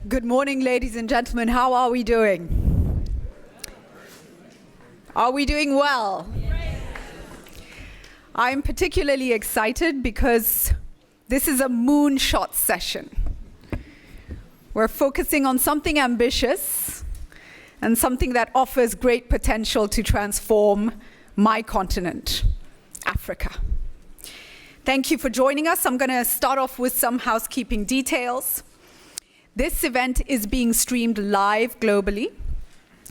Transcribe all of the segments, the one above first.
Good morning, ladies and gentlemen. How are we doing? Are we doing well? I'm particularly excited because this is a moonshot session. We're focusing on something ambitious and something that offers great potential to transform my continent, Africa. Thank you for joining us. I'm going to start off with some housekeeping details. This event is being streamed live globally.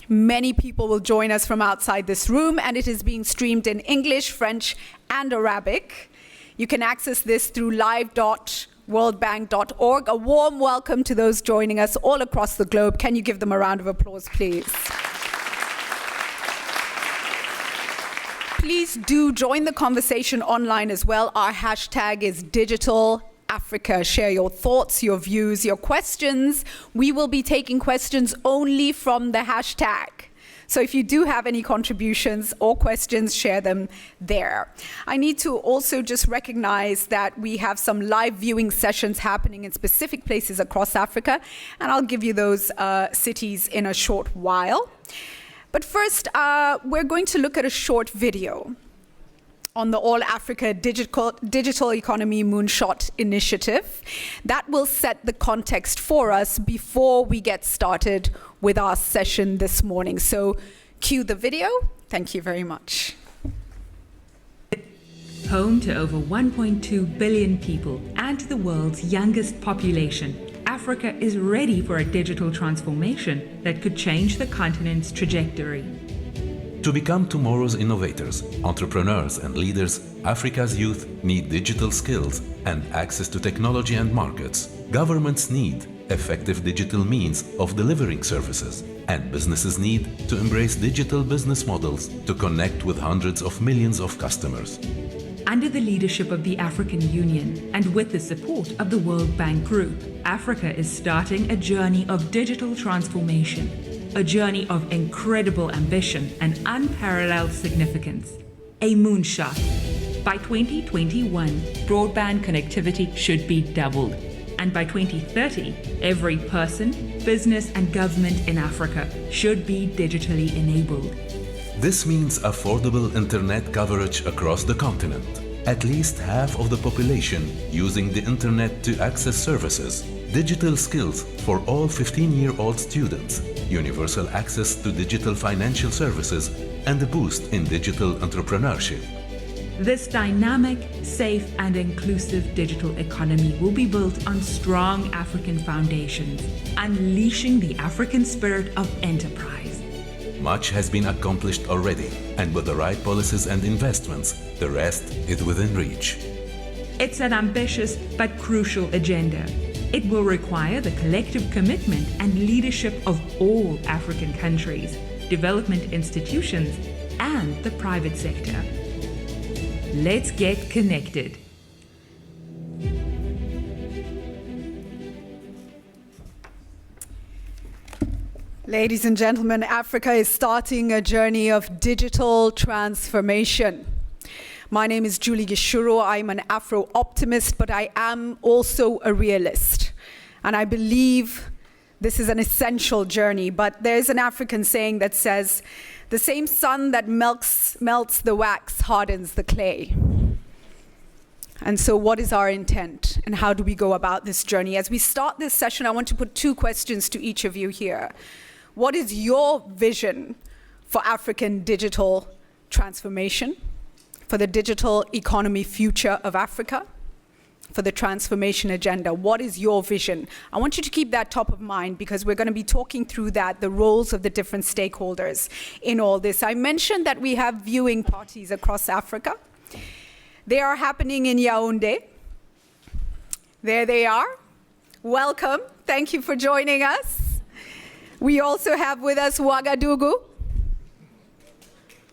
Many people will join us from outside this room, and it is being streamed in English, French, and Arabic. You can access this through live.worldbank.org. A warm welcome to those joining us all across the globe. Can you give them a round of applause, please? Please do join the conversation online as well. Our hashtag is Digital Africa. Share your thoughts, your views, your questions. We will be taking questions only from the hashtag. So if you do have any contributions or questions, share them there. I need to also just recognize that we have some live viewing sessions happening in specific places across Africa, and I'll give you those cities in a short while. But first, we're going to look at a short video on the All Africa Digital Economy Moonshot initiative. That will set the context for us before we get started with our session this morning. So cue the video. Thank you very much. Home to over 1.2 billion people and the world's youngest population, Africa is ready for a digital transformation that could change the continent's trajectory. To become tomorrow's innovators, entrepreneurs and leaders, Africa's youth need digital skills and access to technology and markets. Governments need effective digital means of delivering services, and businesses need to embrace digital business models to connect with hundreds of millions of customers. Under the leadership of the African Union and with the support of the World Bank Group, Africa is starting a journey of digital transformation. A journey of incredible ambition and unparalleled significance. A moonshot. By 2021, broadband connectivity should be doubled. And by 2030, every person, business, and government in Africa should be digitally enabled. This means affordable internet coverage across the continent. At least half of the population using the internet to access services. Digital skills for all 15-year-old students, universal access to digital financial services, and a boost in digital entrepreneurship. This dynamic, safe, and inclusive digital economy will be built on strong African foundations, unleashing the African spirit of enterprise. Much has been accomplished already, and with the right policies and investments, the rest is within reach. It's an ambitious but crucial agenda. It will require the collective commitment and leadership of all African countries, development institutions, and the private sector. Let's get connected. Ladies and gentlemen, Africa is starting a journey of digital transformation. My name is Julie Gishuru. I'm an Afro-optimist, but I am also a realist. And I believe this is an essential journey. But there's an African saying that says, the same sun that melts the wax hardens the clay. And so what is our intent? And how do we go about this journey? As we start this session, I want to put two questions to each of you here. What is your vision for African digital transformation? For the digital economy future of Africa, for the transformation agenda? What is your vision? I want you to keep that top of mind because we're going to be talking through that, the roles of the different stakeholders in all this. I mentioned that we have viewing parties across Africa. They are happening in Yaoundé. There they are. Welcome. Thank you for joining us. We also have with us Ouagadougou.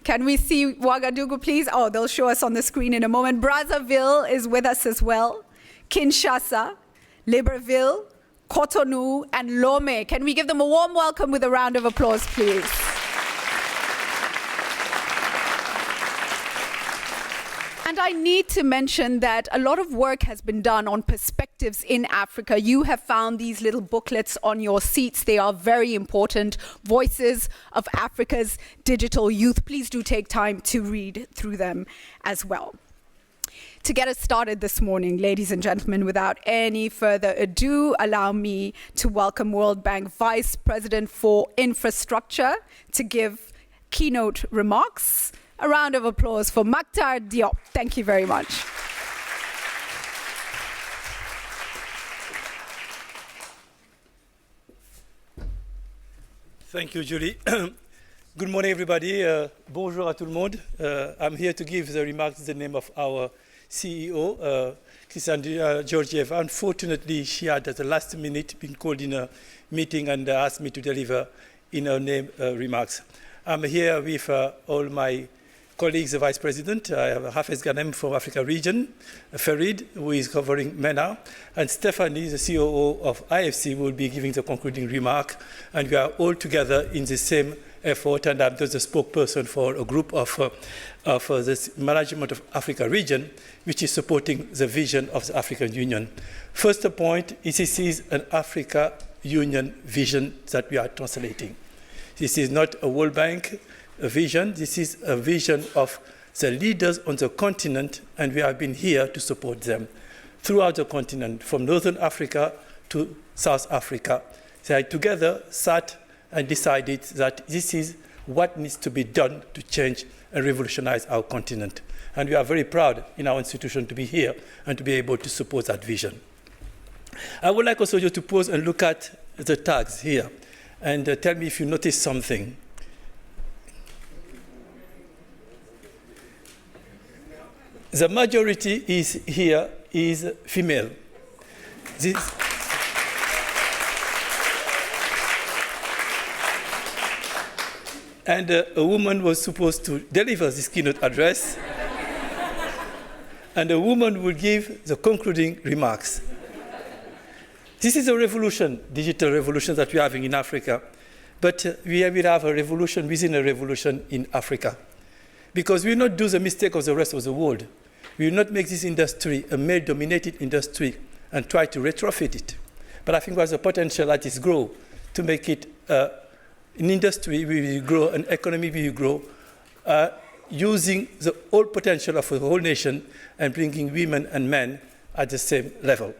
Can we see Ouagadougou, please? Oh, they'll show us on the screen in a moment. Brazzaville is with us as well. Kinshasa, Libreville, Cotonou, and Lomé. Can we give them a warm welcome with a round of applause, please? And And I need to mention that a lot of work has been done on perspectives in Africa. You have found these little booklets on your seats. They are very important. Voices of Africa's digital youth. Please do take time to read through them as well. To get us started this morning, ladies and gentlemen, without any further ado, allow me to welcome World Bank Vice President for Infrastructure to give keynote remarks. A round of applause for Makhtar Diop. Thank you very much. Thank you, Julie. Good morning, everybody. Bonjour à tout le monde. I'm here to give the remarks in the name of our CEO, Cassandra Georgieva. Unfortunately, she had at the last minute been called in a meeting and asked me to deliver in her name remarks. I'm here with all my colleagues, the Vice President. I have Hafez Ghanem from Africa region, Farid, who is covering MENA, and Stephanie, the COO of IFC, will be giving the concluding remark. And we are all together in the same effort, and I'm just a spokesperson for a group of the management of Africa region, which is supporting the vision of the African Union. First point is this is an Africa Union vision that we are translating. This is not a World Bank vision. This is a vision of the leaders on the continent, and we have been here to support them throughout the continent, from Northern Africa to South Africa. They together sat and decided that this is what needs to be done to change and revolutionize our continent. And we are very proud in our institution to be here and to be able to support that vision. I would like also you to pause and look at the tags here and tell me if you notice something. The majority is here is female. And a woman was supposed to deliver this keynote address, and a woman will give the concluding remarks. This is a revolution, digital revolution that we're having in Africa, but we will have a revolution within a revolution in Africa. Because we will not do the mistake of the rest of the world. We will not make this industry a male-dominated industry and try to retrofit it. But I think there's a potential that is grow to make it an industry we will grow, an economy we will grow, using the whole potential of the whole nation and bringing women and men at the same level.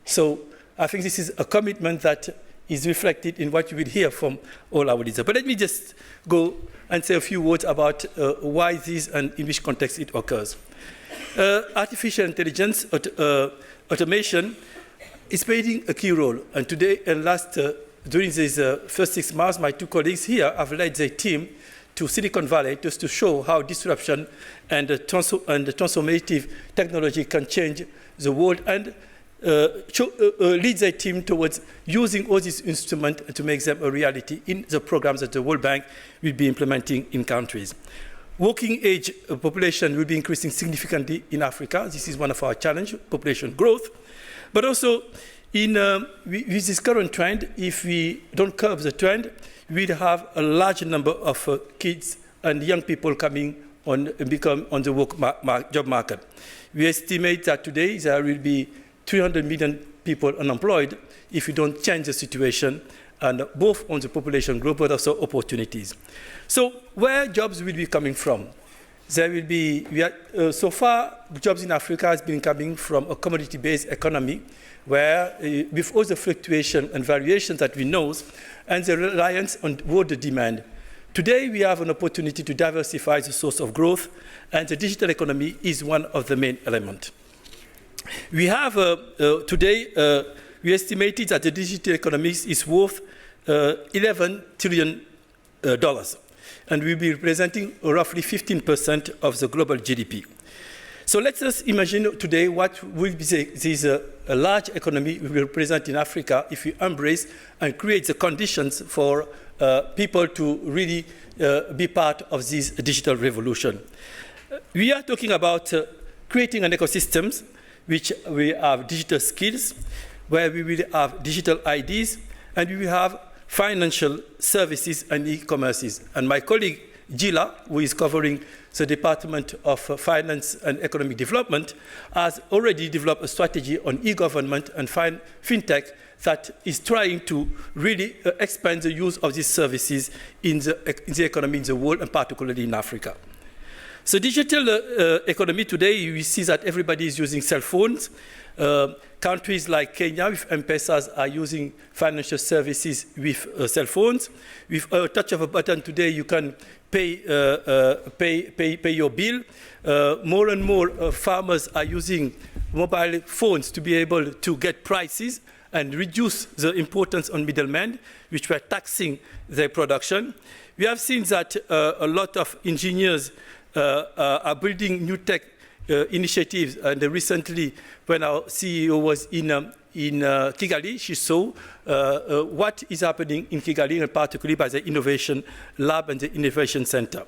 So I think this is a commitment that is reflected in what you will hear from all our leaders. But let me just go and say a few words about why this and in which context it occurs. Artificial intelligence, automation is playing a key role. And today and during these first 6 months, my two colleagues here have led their team to Silicon Valley just to show how disruption and the transformative technology can change the world and lead their team towards using all these instruments to make them a reality in the programs that the World Bank will be implementing in countries. Working age population will be increasing significantly in Africa. This is one of our challenges, population growth. But also, with this current trend, if we don't curb the trend, we'll have a large number of kids and young people coming on and become on the job market. We estimate that today there will be 300 million people unemployed if we don't change the situation, and both on the population growth but also opportunities. So where jobs will be coming from? There will be, so far, jobs in Africa has been coming from a commodity-based economy where, with all the fluctuation and variations that we know, and the reliance on world demand. Today, we have an opportunity to diversify the source of growth, and the digital economy is one of the main elements. We have, today, we estimated that the digital economy is worth $11 trillion. And will be representing roughly 15% of the global GDP. So let's just imagine today what will be this large economy we will represent in Africa if we embrace and create the conditions for people to really be part of this digital revolution. We are talking about creating an ecosystem which we have digital skills, where we will have digital IDs, and we will have financial services and e-commerces. And my colleague Gila, who is covering the Department of Finance and Economic Development, has already developed a strategy on e-government and fintech that is trying to really expand the use of these services in the economy in the world, and particularly in Africa. So digital economy today, we see that everybody is using cell phones. Countries like Kenya with M-Pesas are using financial services with cell phones. With a touch of a button today, you can pay your bill. More and more farmers are using mobile phones to be able to get prices and reduce the importance on middlemen, which were taxing their production. We have seen that a lot of engineers are building new tech initiatives, and recently, when our CEO was in Kigali, she saw what is happening in Kigali, and particularly by the Innovation Lab and the Innovation Center.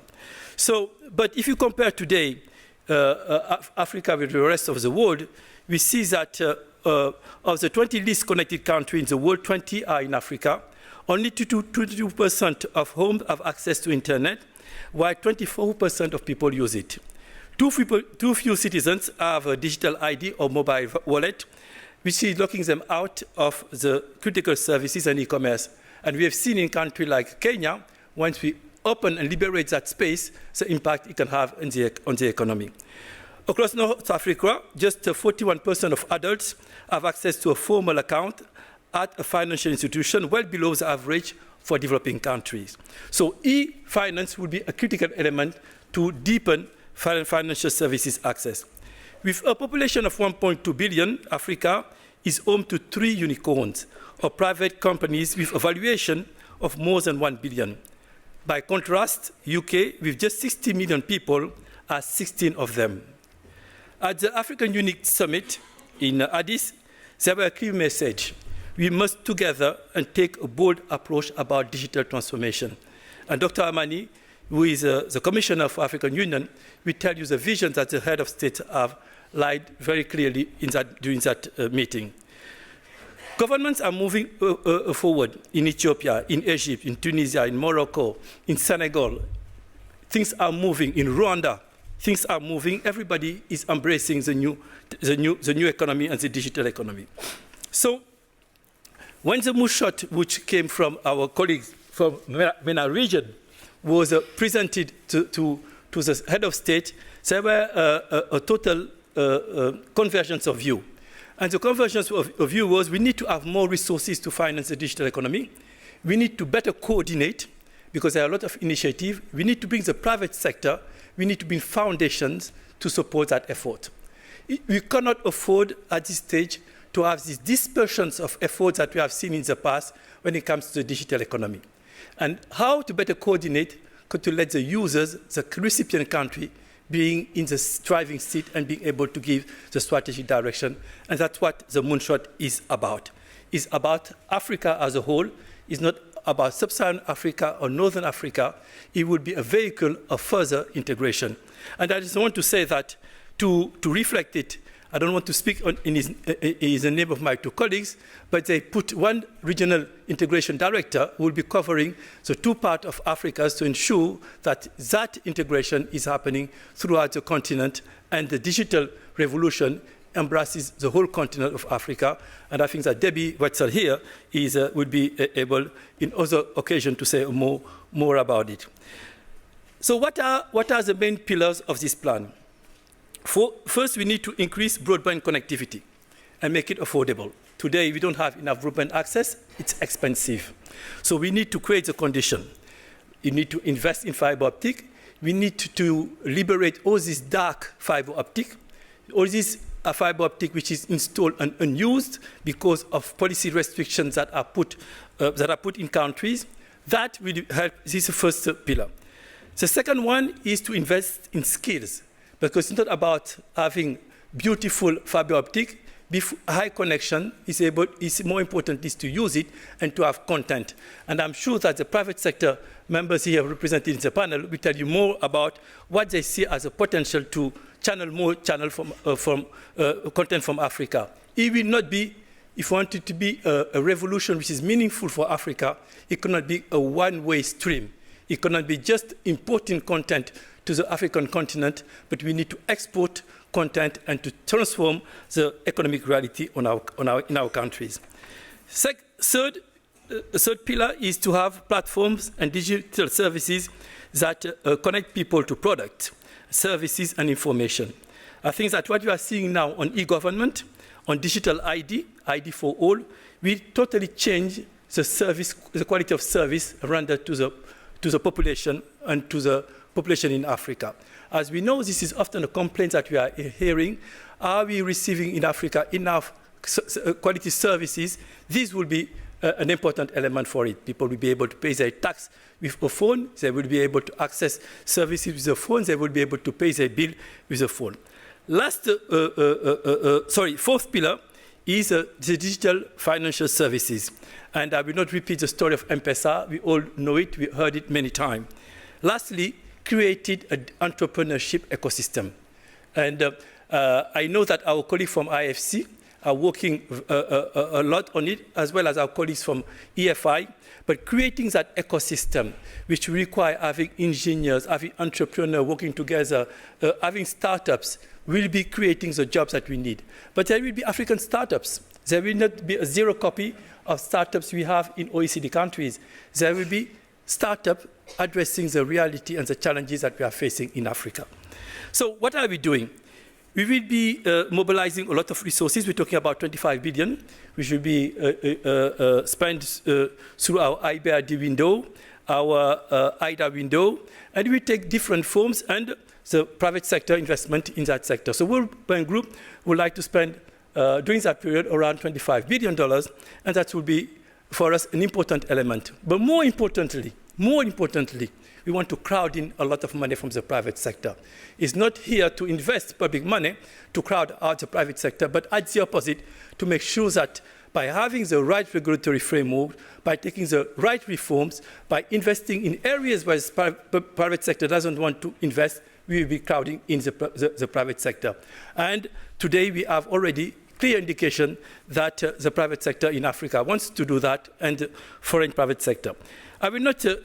So, but if you compare today Africa with the rest of the world, we see that of the 20 least connected countries in the world, 20 are in Africa. Only 22% of homes have access to internet, while 24% of people use it. Too few citizens have a digital ID or mobile wallet, which is locking them out of the critical services and e-commerce. And we have seen in countries like Kenya, once we open and liberate that space, the impact it can have on the economy. Across North Africa, just 41% of adults have access to a formal account at a financial institution, well below the average for developing countries. So e-finance will be a critical element to deepen financial services access. With a population of 1.2 billion, Africa is home to 3 unicorns, or private companies with a valuation of more than 1 billion. By contrast, UK, with just 60 million people, has 16 of them. At the African Unity Summit in Addis, there was a clear message. We must together and take a bold approach about digital transformation. And Dr. Amani, who is the Commissioner for African Union, will tell you the vision that the head of state have laid very clearly during that meeting. Governments are moving forward in Ethiopia, in Egypt, in Tunisia, in Morocco, in Senegal. Things are moving in Rwanda. Things are moving. Everybody is embracing the new economy and the digital economy. So, when the Moonshot, which came from our colleagues from MENA region, was presented to the head of state, there were a total convergence of view. And the convergence of view was we need to have more resources to finance the digital economy. We need to better coordinate, because there are a lot of initiatives. We need to bring the private sector. We need to bring foundations to support that effort. We cannot afford at this stage to have these dispersions of efforts that we have seen in the past when it comes to the digital economy. And how to better coordinate to let the users, the recipient country, being in the driving seat and being able to give the strategic direction. And that's what the Moonshot is about. It's about Africa as a whole. It's not about sub-Saharan Africa or Northern Africa. It would be a vehicle of further integration. And I just want to say that to reflect it, I don't want to speak in the name of my 2 colleagues, but they put one regional integration director who will be covering the 2 parts of Africa to ensure that that integration is happening throughout the continent, and the digital revolution embraces the whole continent of Africa. And I think that Debbie Wetzel here would be able, in other occasions, to say more about it. So what are the main pillars of this plan? First, we need to increase broadband connectivity and make it affordable. Today, we don't have enough broadband access. It's expensive. So we need to create the condition. You need to invest in fiber optic. We need to liberate all this dark fiber optic, all this fiber optic which is installed and unused because of policy restrictions that are put in countries. That will help. This is the first pillar. The second one is to invest in skills, because it's not about having beautiful fiber optic. High connection is more important is to use it and to have content. And I'm sure that the private sector members here represented in the panel will tell you more about what they see as a potential to channel more content from Africa. It will not be, if we want it to be a revolution which is meaningful for Africa, it cannot be a one-way stream. It cannot be just importing content to the African continent, but we need to export content and to transform the economic reality in our countries. Third pillar is to have platforms and digital services that connect people to products, services, and information. I think that what we are seeing now on e-government, on digital ID for all, we totally change the quality of service rendered to the population and to the population in Africa. As we know, this is often a complaint that we are hearing. Are we receiving in Africa enough quality services? This will be an important element for it. People will be able to pay their tax with a phone. They will be able to access services with a phone. They will be able to pay their bill with a phone. Fourth pillar is the digital financial services. And I will not repeat the story of M-Pesa. We all know it. We heard it many times. Lastly, created an entrepreneurship ecosystem. And I know that our colleagues from IFC are working a lot on it, as well as our colleagues from EFI. But creating that ecosystem, which require having engineers, having entrepreneurs working together, having startups, will be creating the jobs that we need. But there will be African startups. There will not be a zero copy of startups we have in OECD countries. There will be startups addressing the reality and the challenges that we are facing in Africa. So what are we doing? We will be mobilizing a lot of resources. We're talking about 25 billion, which will be spent through our IBRD window, our IDA window, and we take different forms and the private sector investment in that sector. So World Bank Group would like to spend, during that period, around $25 billion, and that will be, for us, an important element. But more importantly, we want to crowd in a lot of money from the private sector. It's not here to invest public money to crowd out the private sector, but at the opposite, to make sure that by having the right regulatory framework, by taking the right reforms, by investing in areas where the private sector doesn't want to invest, we will be crowding in the private sector. And today we have already clear indication that the private sector in Africa wants to do that, and the foreign private sector. I will not give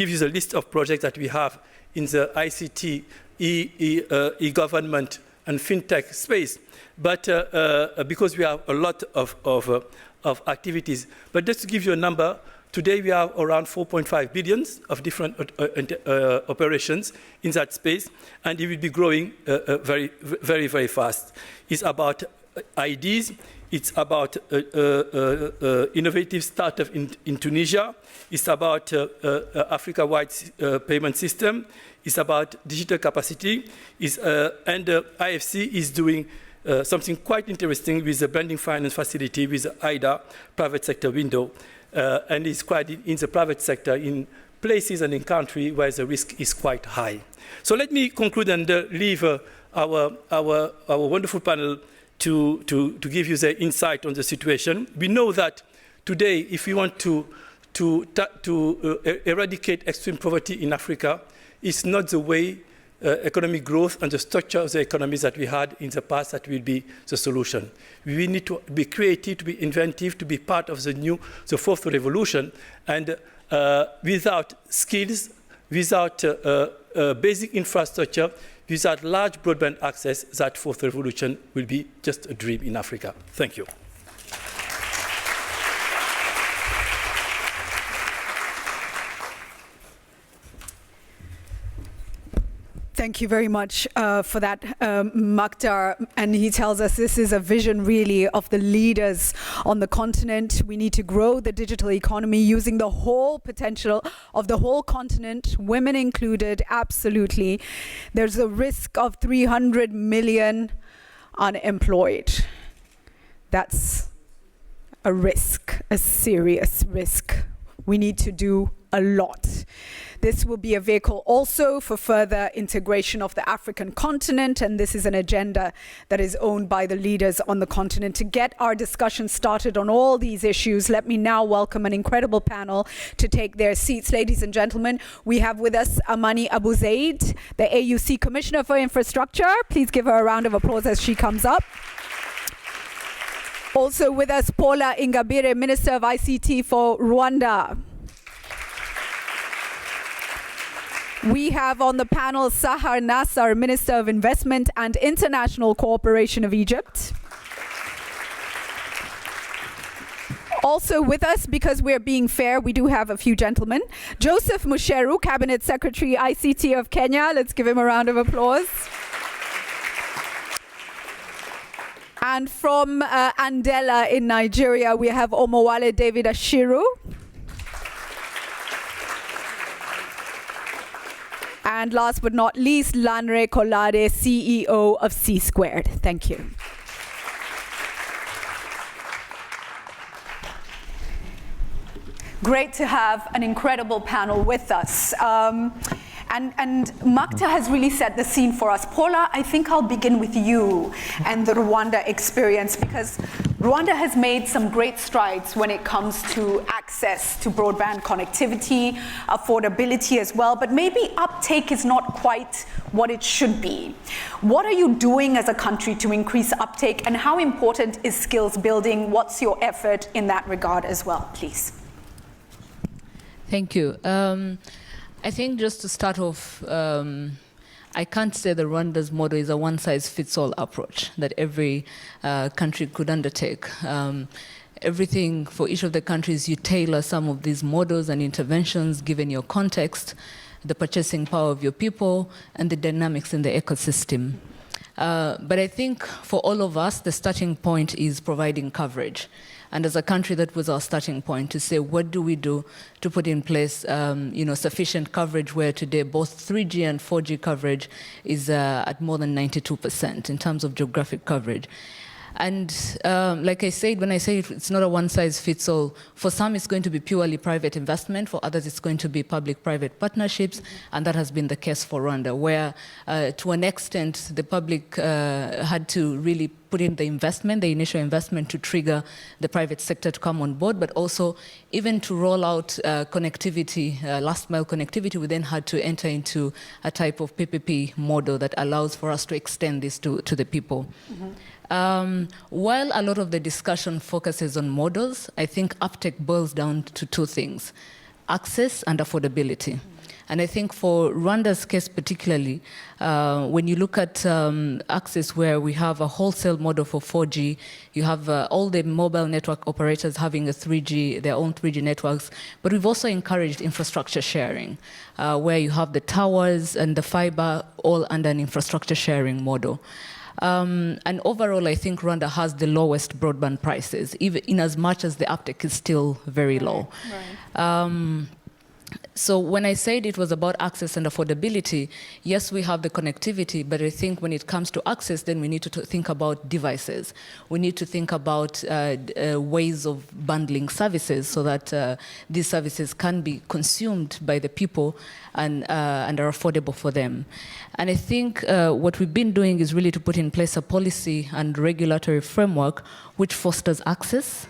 you the list of projects that we have in the ICT, e-government, and fintech space, but because we have a lot of activities. But just to give you a number, today we have around 4.5 billion of different operations in that space, and it will be growing very, very, very fast. It's about ideas. It's about innovative startup in Tunisia. It's about Africa-wide payment system. It's about digital capacity. And IFC is doing something quite interesting with the blending finance facility with the IDA private sector window. And it's quite in the private sector in places and in countries where the risk is quite high. So let me conclude and leave our wonderful panel to give you the insight on the situation. We know that today, if we want to eradicate extreme poverty in Africa, it's not the way economic growth and the structure of the economies that we had in the past that will be the solution. We need to be creative, to be inventive, to be part of the fourth revolution. And without skills, without basic infrastructure, without large broadband access, that fourth revolution will be just a dream in Africa. Thank you. Thank you very much for that, Maktar. And he tells us this is a vision really of the leaders on the continent. We need to grow the digital economy using the whole potential of the whole continent, women included, absolutely. There's a risk of 300 million unemployed. That's a risk, a serious risk. We need to do a lot. This will be a vehicle also for further integration of the African continent, and this is an agenda that is owned by the leaders on the continent. To get our discussion started on all these issues, let me now welcome an incredible panel to take their seats. Ladies and gentlemen, we have with us Amani Abu Zaid, the AUC Commissioner for Infrastructure. Please give her a round of applause as she comes up. Also with us, Paula Ingabire, Minister of ICT for Rwanda. We have on the panel Sahar Nassar, Minister of Investment and International Cooperation of Egypt. Also with us, because we're being fair, we do have a few gentlemen. Joseph Musheru, Cabinet Secretary, ICT of Kenya. Let's give him a round of applause. And from Andela in Nigeria, we have Omowale David Ashiru. And last but not least, Lanre Kolade, CEO of C Squared. Thank you. Great to have an incredible panel with us. And Makta has really set the scene for us. Paula, I think I'll begin with you and the Rwanda experience, because Rwanda has made some great strides when it comes to access to broadband connectivity, affordability as well, but maybe uptake is not quite what it should be. What are you doing as a country to increase uptake, and how important is skills building? What's your effort in that regard as well, please? Thank you. I think just to start off, I can't say that Rwanda's model is a one-size-fits-all approach that every country could undertake. Everything for each of the countries, you tailor some of these models and interventions given your context, the purchasing power of your people, and the dynamics in the ecosystem. But I think for all of us, the starting point is providing coverage. And as a country, that was our starting point, to say, what do we do to put in place sufficient coverage, where today both 3G and 4G coverage is at more than 92% in terms of geographic coverage. And like I said, when I say it's not a one-size-fits-all, for some it's going to be purely private investment, for others it's going to be public-private partnerships, and that has been the case for Rwanda, where to an extent the public had to really put in the investment, the initial investment, to trigger the private sector to come on board, but also even to roll out connectivity, last-mile connectivity, we then had to enter into a type of PPP model that allows for us to extend this to the people. Mm-hmm. While a lot of the discussion focuses on models, I think uptake boils down to two things: access and affordability. And I think for Rwanda's case particularly, when you look at access, where we have a wholesale model for 4G, you have all the mobile network operators having their own 3G networks, but we've also encouraged infrastructure sharing, where you have the towers and the fiber all under an infrastructure sharing model. And overall, I think Rwanda has the lowest broadband prices, even in as much as the uptake is still very low. Right. So when I said it was about access and affordability, yes, we have the connectivity, but I think when it comes to access, then we need to think about devices. We need to think about ways of bundling services so that these services can be consumed by the people and are affordable for them. And I think what we've been doing is really to put in place a policy and regulatory framework which fosters access,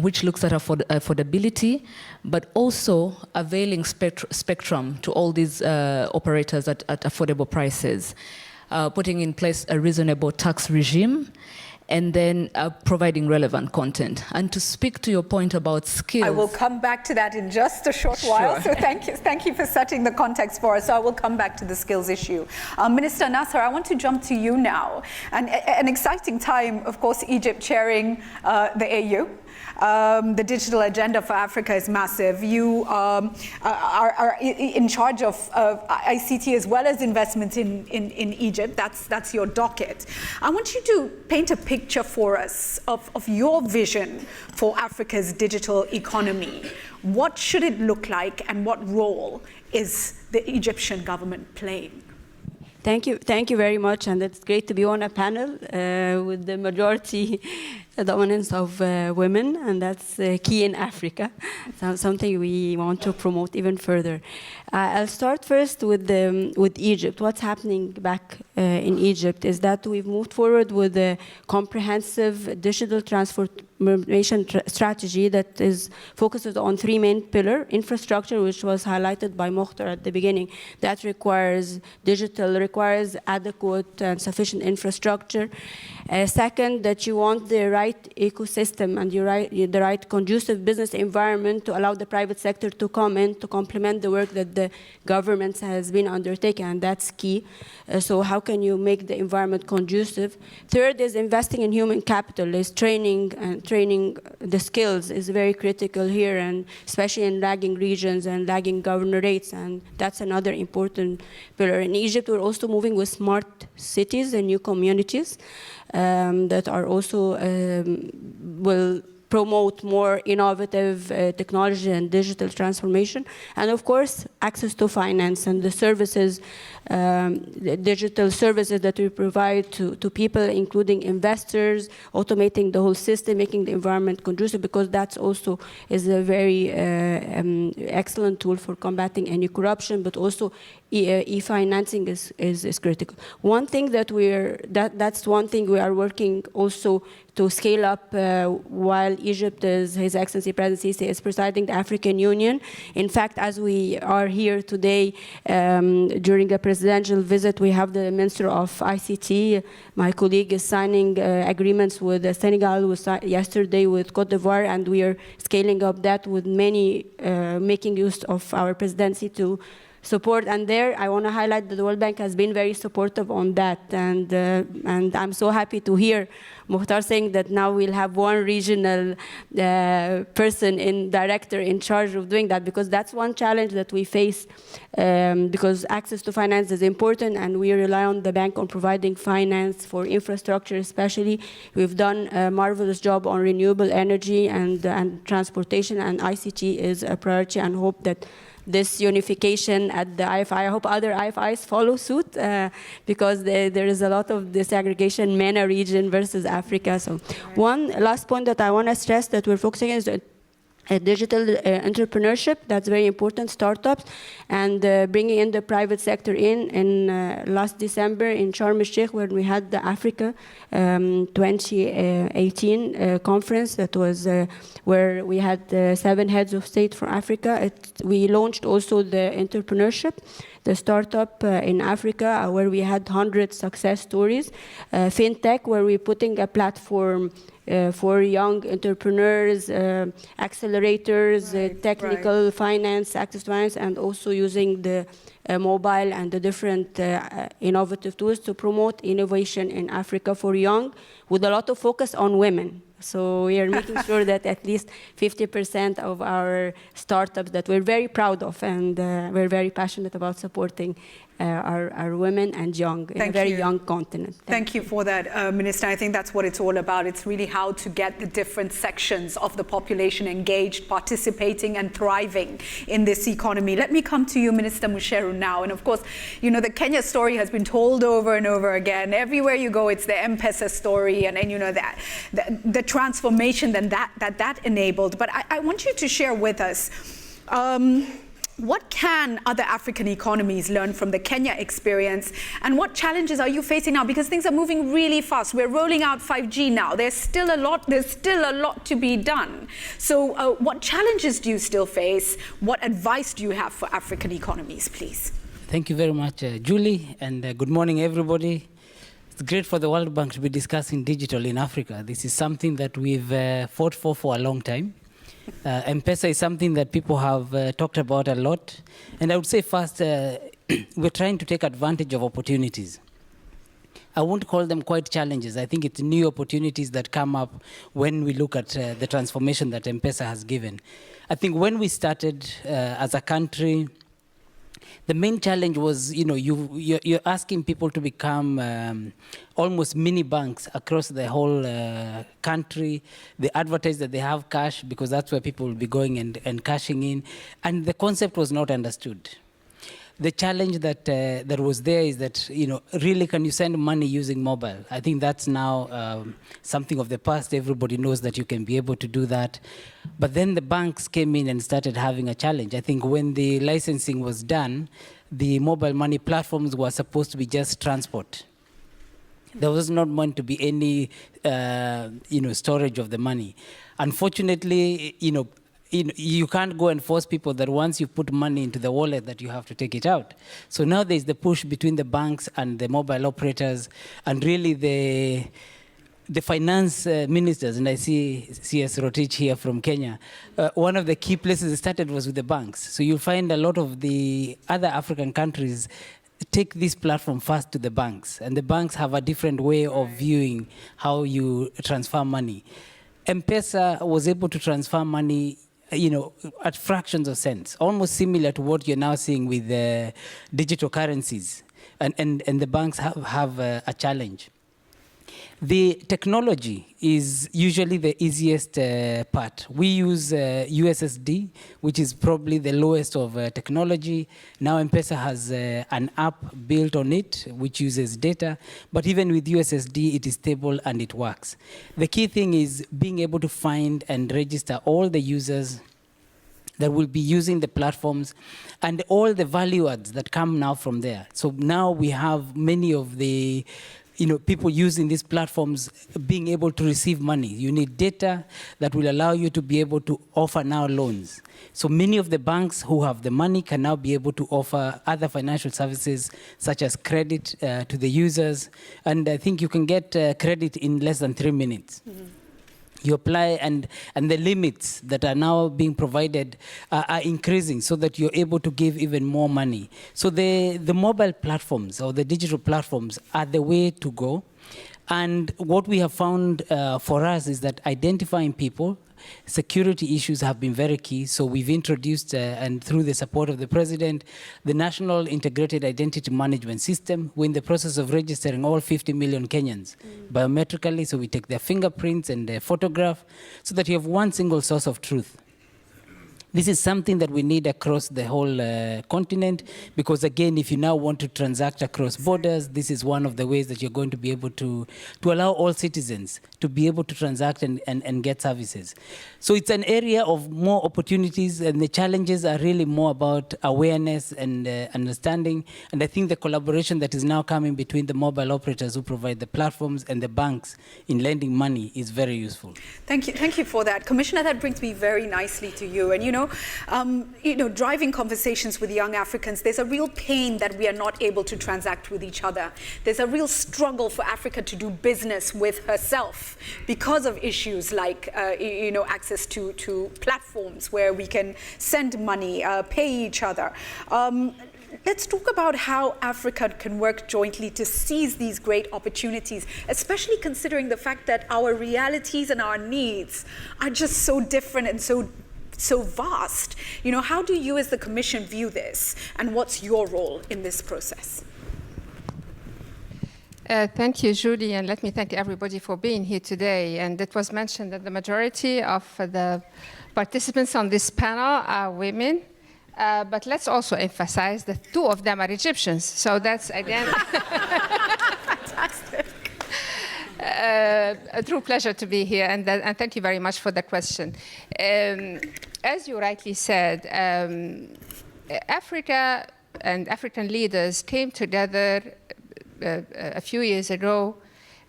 which looks at affordability, but also availing spectrum to all these operators at affordable prices, putting in place a reasonable tax regime, and then providing relevant content. And to speak to your point about skills... I will come back to that in just a short while. So thank you for setting the context for us. So I will come back to the skills issue. Minister Nassar, I want to jump to you now. And an exciting time, of course, Egypt chairing the AU. The digital agenda for Africa is massive. You are in charge of ICT as well as investment in Egypt. That's your docket. I want you to paint a picture for us of your vision for Africa's digital economy. What should it look like, and what role is the Egyptian government playing? Thank you very much, and it's great to be on a panel with the majority dominance of women, and that's key in Africa. So something we want to promote even further. I'll start first with Egypt. What's happening back in Egypt is that we've moved forward with a comprehensive digital transformation strategy that focuses on 3 main pillars. Infrastructure, which was highlighted by Mokhtar at the beginning, that requires adequate and sufficient infrastructure. Second, that you want the right ecosystem and the right conducive business environment to allow the private sector to come in to complement the work that the government has been undertaking, and that's key. So how can you make the environment conducive? Third is investing in human capital, is training the skills is very critical here, and especially in lagging regions and lagging governorates, and that's another important pillar. In Egypt, we're also moving with smart cities and new communities that are also will promote more innovative technology and digital transformation. And of course, access to finance and the services, the digital services that we provide to people, including investors, automating the whole system, making the environment conducive, because that's also is a very excellent tool for combating any corruption, but also e-financing is critical. One thing that's one thing we are working also to scale up while Egypt is, His Excellency President Sisi is presiding the African Union. In fact, as we are here today, during the presidential visit, we have the Minister of ICT. My colleague is signing agreements with Senegal, yesterday with Cote d'Ivoire, and we are scaling up that with many, making use of our presidency to support. And there, I want to highlight that the World Bank has been very supportive on that. And I'm so happy to hear Mokhtar saying that now we'll have one regional director in charge of doing that, because that's one challenge that we face, because access to finance is important, and we rely on the bank on providing finance for infrastructure especially. We've done a marvelous job on renewable energy and transportation, and ICT is a priority, and hope that this unification at the IFI, I hope other IFIs follow suit, because there is a lot of disaggregation, MENA region versus Africa. So one last point that I want to stress that we're focusing on is digital entrepreneurship. That's very important, startups, and bringing in the private sector in last December in Sharm el-Sheikh, when we had the Africa 2018 conference. That was where we had 7 heads of state from Africa. We launched also the entrepreneurship, the startup in Africa, where we had 100 success stories. FinTech, where we're putting a platform for young entrepreneurs, accelerators, technical finance, access to finance, and also using the mobile and the different innovative tools to promote innovation in Africa for young, with a lot of focus on women. So we are making sure that at least 50% of our startups that we're very proud of, and we're very passionate about supporting our women and young, in a very young continent. Thank you for that, Minister. I think that's what it's all about. It's really how to get the different sections of the population engaged, participating and thriving in this economy. Let me come to you, Minister Musheru, now. And of course, you know, the Kenya story has been told over and over again. Everywhere you go, it's the M-Pesa story, and you know, that the transformation that enabled. But I want you to share with us, what can other African economies learn from the Kenya experience, and what challenges are you facing now? Because things are moving really fast. We're rolling out 5G now. There's still a lot to be done. So what challenges do you still face? What advice do you have for African economies, please? Thank you very much, Julie, and good morning, everybody. It's great for the World Bank to be discussing digital in Africa. This is something that we've fought for a long time. M-Pesa is something that people have talked about a lot. And I would say first, we're trying to take advantage of opportunities. I won't call them quite challenges. I think it's new opportunities that come up when we look at the transformation that M-Pesa has given. I think when we started as a country, the main challenge was, you know, you're asking people to become almost mini banks across the whole country. They advertise that they have cash because that's where people will be going and cashing in. And the concept was not understood. The challenge that was there is that, you know, really, can you send money using mobile? I think that's now something of the past. Everybody knows that you can be able to do that. But then the banks came in and started having a challenge. I think when the licensing was done, the mobile money platforms were supposed to be just transport. There was not meant to be any, storage of the money. Unfortunately, you can't go and force people that once you put money into the wallet that you have to take it out. So now there's the push between the banks and the mobile operators, and really the finance ministers, and I see C.S. Rotich here from Kenya. One of the key places it started was with the banks. So you'll find a lot of the other African countries take this platform first to the banks, and the banks have a different way of viewing how you transfer money. M-Pesa was able to transfer money, at fractions of cents, almost similar to what you're now seeing with digital currencies, and the banks have a challenge. The technology is usually the easiest part. We use USSD, which is probably the lowest of technology. Now M-Pesa has an app built on it, which uses data. But even with USSD, it is stable and it works. The key thing is being able to find and register all the users that will be using the platforms and all the value adds that come now from there. So now we have many of the people using these platforms being able to receive money. You need data that will allow you to be able to offer now loans. So many of the banks who have the money can now be able to offer other financial services such as credit to the users. And I think you can get credit in less than 3 minutes. Mm-hmm. You apply, and the limits that are now being provided are increasing so that you're able to give even more money. So the mobile platforms or the digital platforms are the way to go. And what we have found for us is that identifying people, security issues have been very key. So we've introduced, and through the support of the President, the National Integrated Identity Management System. We're in the process of registering all 50 million Kenyans biometrically. So we take their fingerprints and their photograph so that you have one single source of truth. This is something that we need across the whole continent, because again, if you now want to transact across borders, this is one of the ways that you're going to be able to allow all citizens to be able to transact and get services. So it's an area of more opportunities, and the challenges are really more about awareness and understanding. And I think the collaboration that is now coming between the mobile operators who provide the platforms and the banks in lending money is very useful. Thank you for that. Commissioner, that brings me very nicely to you. And driving conversations with young Africans, there's a real pain that we are not able to transact with each other. There's a real struggle for Africa to do business with herself because of issues like, access to platforms where we can send money, pay each other. Let's talk about how Africa can work jointly to seize these great opportunities, especially considering the fact that our realities and our needs are just so different and so vast. How do you as the Commission view this, and what's your role in this process? Thank you, Julie, and let me thank everybody for being here today. And it was mentioned that the majority of the participants on this panel are women, but let's also emphasize that 2 of them are Egyptians. So that's, again, fantastic. A true pleasure to be here, and thank you very much for the question. As you rightly said, Africa and African leaders came together a few years ago,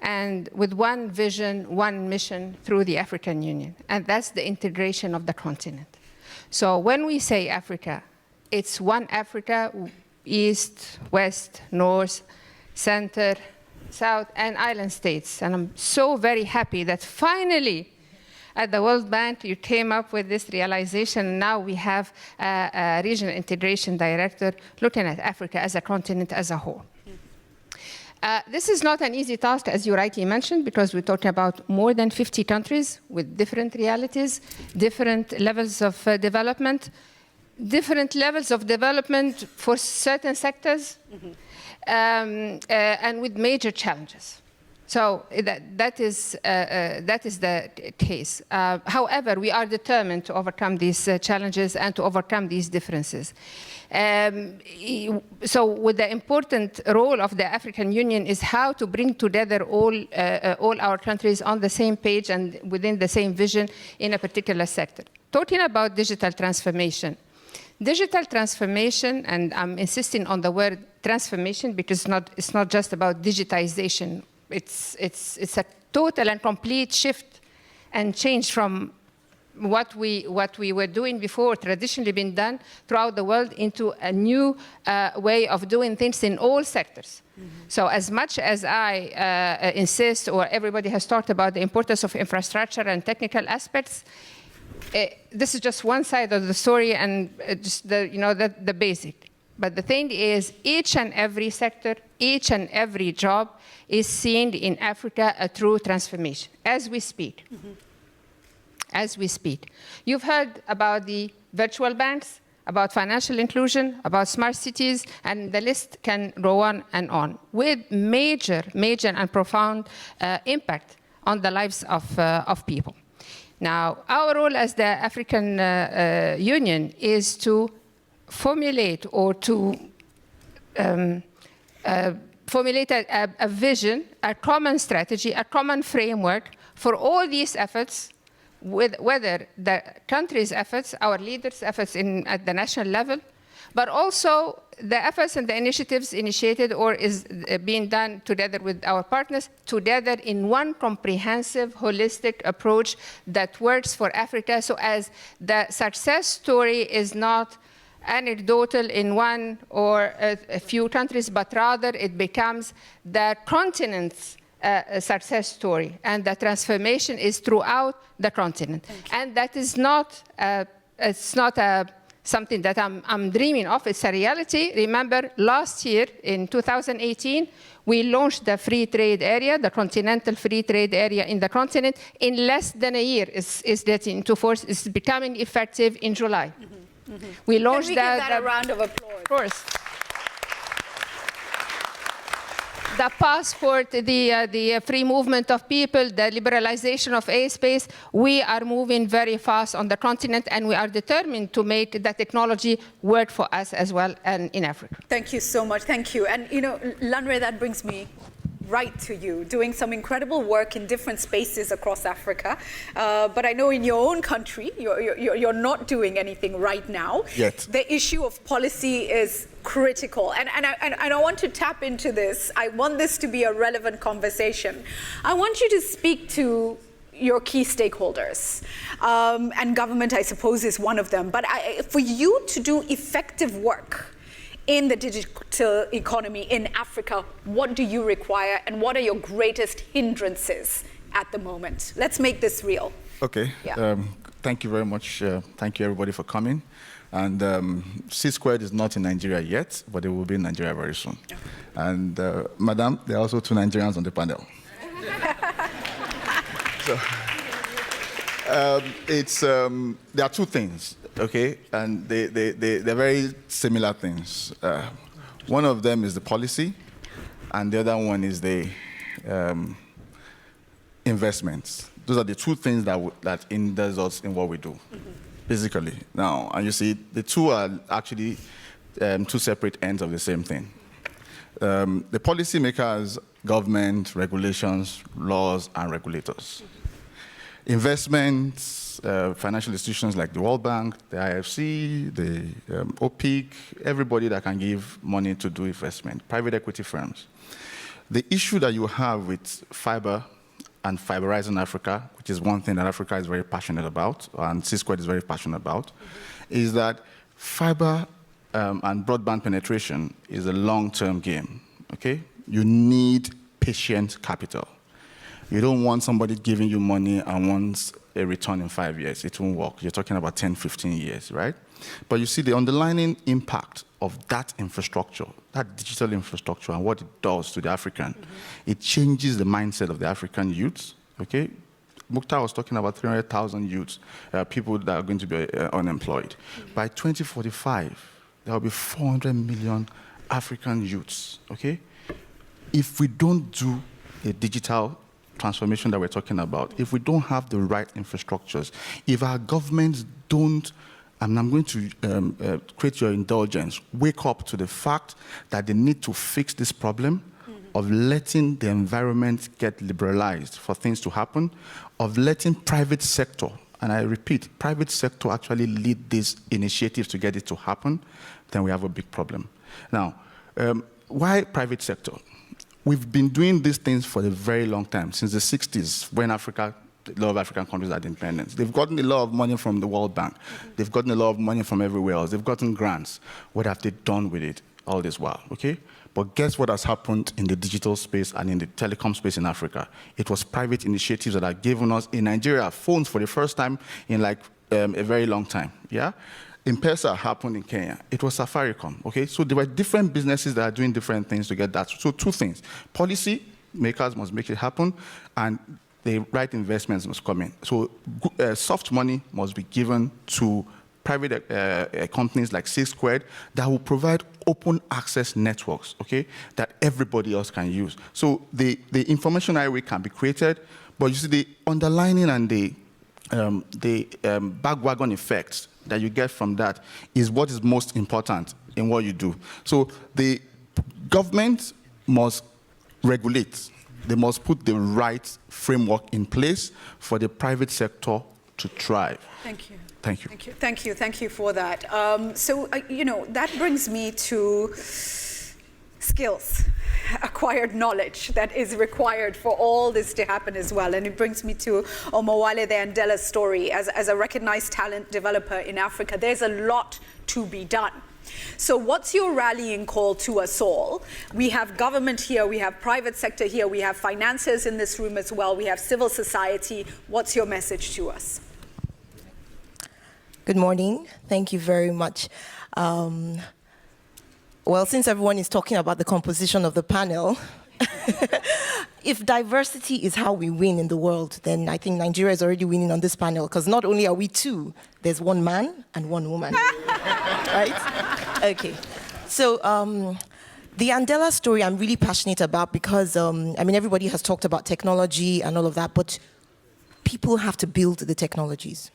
and with one vision, one mission through the African Union, and that's the integration of the continent. So when we say Africa, it's one Africa, east, west, north, center, south, and island states. And I'm so very happy that finally, at the World Bank, you came up with this realization. Now we have a regional integration director looking at Africa as a continent as a whole. This is not an easy task, as you rightly mentioned, because we're talking about more than 50 countries with different realities, different levels of development, for certain sectors, and with major challenges. So that is the case. However, we are determined to overcome these challenges and to overcome these differences. So with the important role of the African Union is how to bring together all our countries on the same page and within the same vision in a particular sector. Talking about digital transformation. Digital transformation, and I'm insisting on the word transformation because it's not just about digitization. it's a total and complete shift and change from what we were doing before, traditionally been done throughout the world, into a new way of doing things in all sectors. So as much as I insist, or everybody has talked about the importance of infrastructure and technical aspects, this is just one side of the story and just the basic. But the thing is, each and every sector, each and every job is seeing in Africa a true transformation as we speak. As we speak. You've heard about the virtual banks, about financial inclusion, about smart cities, and the list can go on and on, with major and profound impact on the lives of people. Now, our role as the African Union is to formulate or to formulate a vision, a common strategy, a common framework for all these efforts, whether the country's efforts, our leaders' efforts at the national level, but also the efforts and the initiatives initiated or is being done together with our partners, together in one comprehensive, holistic approach that works for Africa, so as the success story is not anecdotal in one or a few countries, but rather it becomes the continent's success story, and the transformation is throughout the continent. And that is not, it's not something that I'm dreaming of, it's a reality. Remember, last year, in 2018, we launched the free trade area, the continental free trade area in the continent. In less than a year, is getting into force, it's becoming effective in July. We launched Can we give that a round of applause? Of course. The passport, the free movement of people, the liberalization of airspace, we are moving very fast on the continent, and we are determined to make the technology work for us as well and in Africa. Thank you so much. Thank you. And, Lanre, that brings me right to you, doing some incredible work in different spaces across Africa. But I know in your own country, you're not doing anything right now. Yet. The issue of policy is critical. And I want to tap into this. I want this to be a relevant conversation. I want you to speak to your key stakeholders. And government, I suppose, is one of them. But for you to do effective work in the digital economy in Africa, what do you require, and what are your greatest hindrances at the moment? Let's make this real. Okay. Yeah. Thank you very much. Thank you, everybody, for coming. And C-Squared is not in Nigeria yet, but it will be in Nigeria very soon. Okay. And Madam, there are also 2 Nigerians on the panel. So, there are 2 things. Okay, and they're very similar things. One of them is the policy, and the other one is the investments. Those are the 2 things that hinders us in what we do, basically. Now, and you see, the 2 are actually 2 separate ends of the same thing. The policymakers, government, regulations, laws, and regulators. Investments, financial institutions like the World Bank, the IFC, the OPIC, everybody that can give money to do investment, private equity firms. The issue that you have with fiber and fiberizing Africa, which is one thing that Africa is very passionate about, and C-Squared is very passionate about, is that fiber and broadband penetration is a long-term game, okay? You need patient capital. You don't want somebody giving you money and wants a return in 5 years. It won't work. You're talking about 10, 15 years, right? But you see the underlying impact of that infrastructure, that digital infrastructure, and what it does to the African. It changes the mindset of the African youths, okay? Mukhtar was talking about 300,000 youths, people that are going to be unemployed. By 2045, there will be 400 million African youths, okay? If we don't do a digital transformation that we're talking about, if we don't have the right infrastructures, if our governments don't, and I'm going to create your indulgence, wake up to the fact that they need to fix this problem of letting the environment get liberalized for things to happen, of letting private sector, and I repeat, private sector actually lead these initiatives to get it to happen, then we have a big problem. Now, why private sector? we've been doing these things for a very long time, since the 60s, when a lot of African countries had independence. They've gotten a lot of money from the World Bank. They've gotten a lot of money from everywhere else. They've gotten grants. What have they done with it all this while, okay? But guess what has happened in the digital space and in the telecom space in Africa? It was private initiatives that have given us, in Nigeria, phones for the first time in like a very long time, yeah? M-Pesa happened in Kenya. It was Safaricom, okay? So there were different businesses that are doing different things to get that. So two things. Policy makers must make it happen, and the right investments must come in. So soft money must be given to private companies like C Squared that will provide open access networks, okay, that everybody else can use. So the information highway can be created, but you see the underlining and the bandwagon effects that you get from that is what is most important in what you do. So the government must regulate. They must put the right framework in place for the private sector to thrive. Thank you. Thank you. Thank you. Thank you. Thank you for that. That brings me to skills, acquired knowledge that is required for all this to happen as well. And it brings me to Omowale the Andela story. As a recognized talent developer in Africa, there's a lot to be done. So what's your rallying call to us all? We have government here, we have private sector here, we have financiers in this room as well, we have civil society. What's your message to us? Good morning. Thank you very much. Well, since everyone is talking about the composition of the panel, if diversity is how we win in the world, then I think Nigeria is already winning on this panel, because not only are we two, there's one man and one woman, right? Okay. So the Andela story I'm really passionate about because, everybody has talked about technology and all of that, but people have to build the technologies.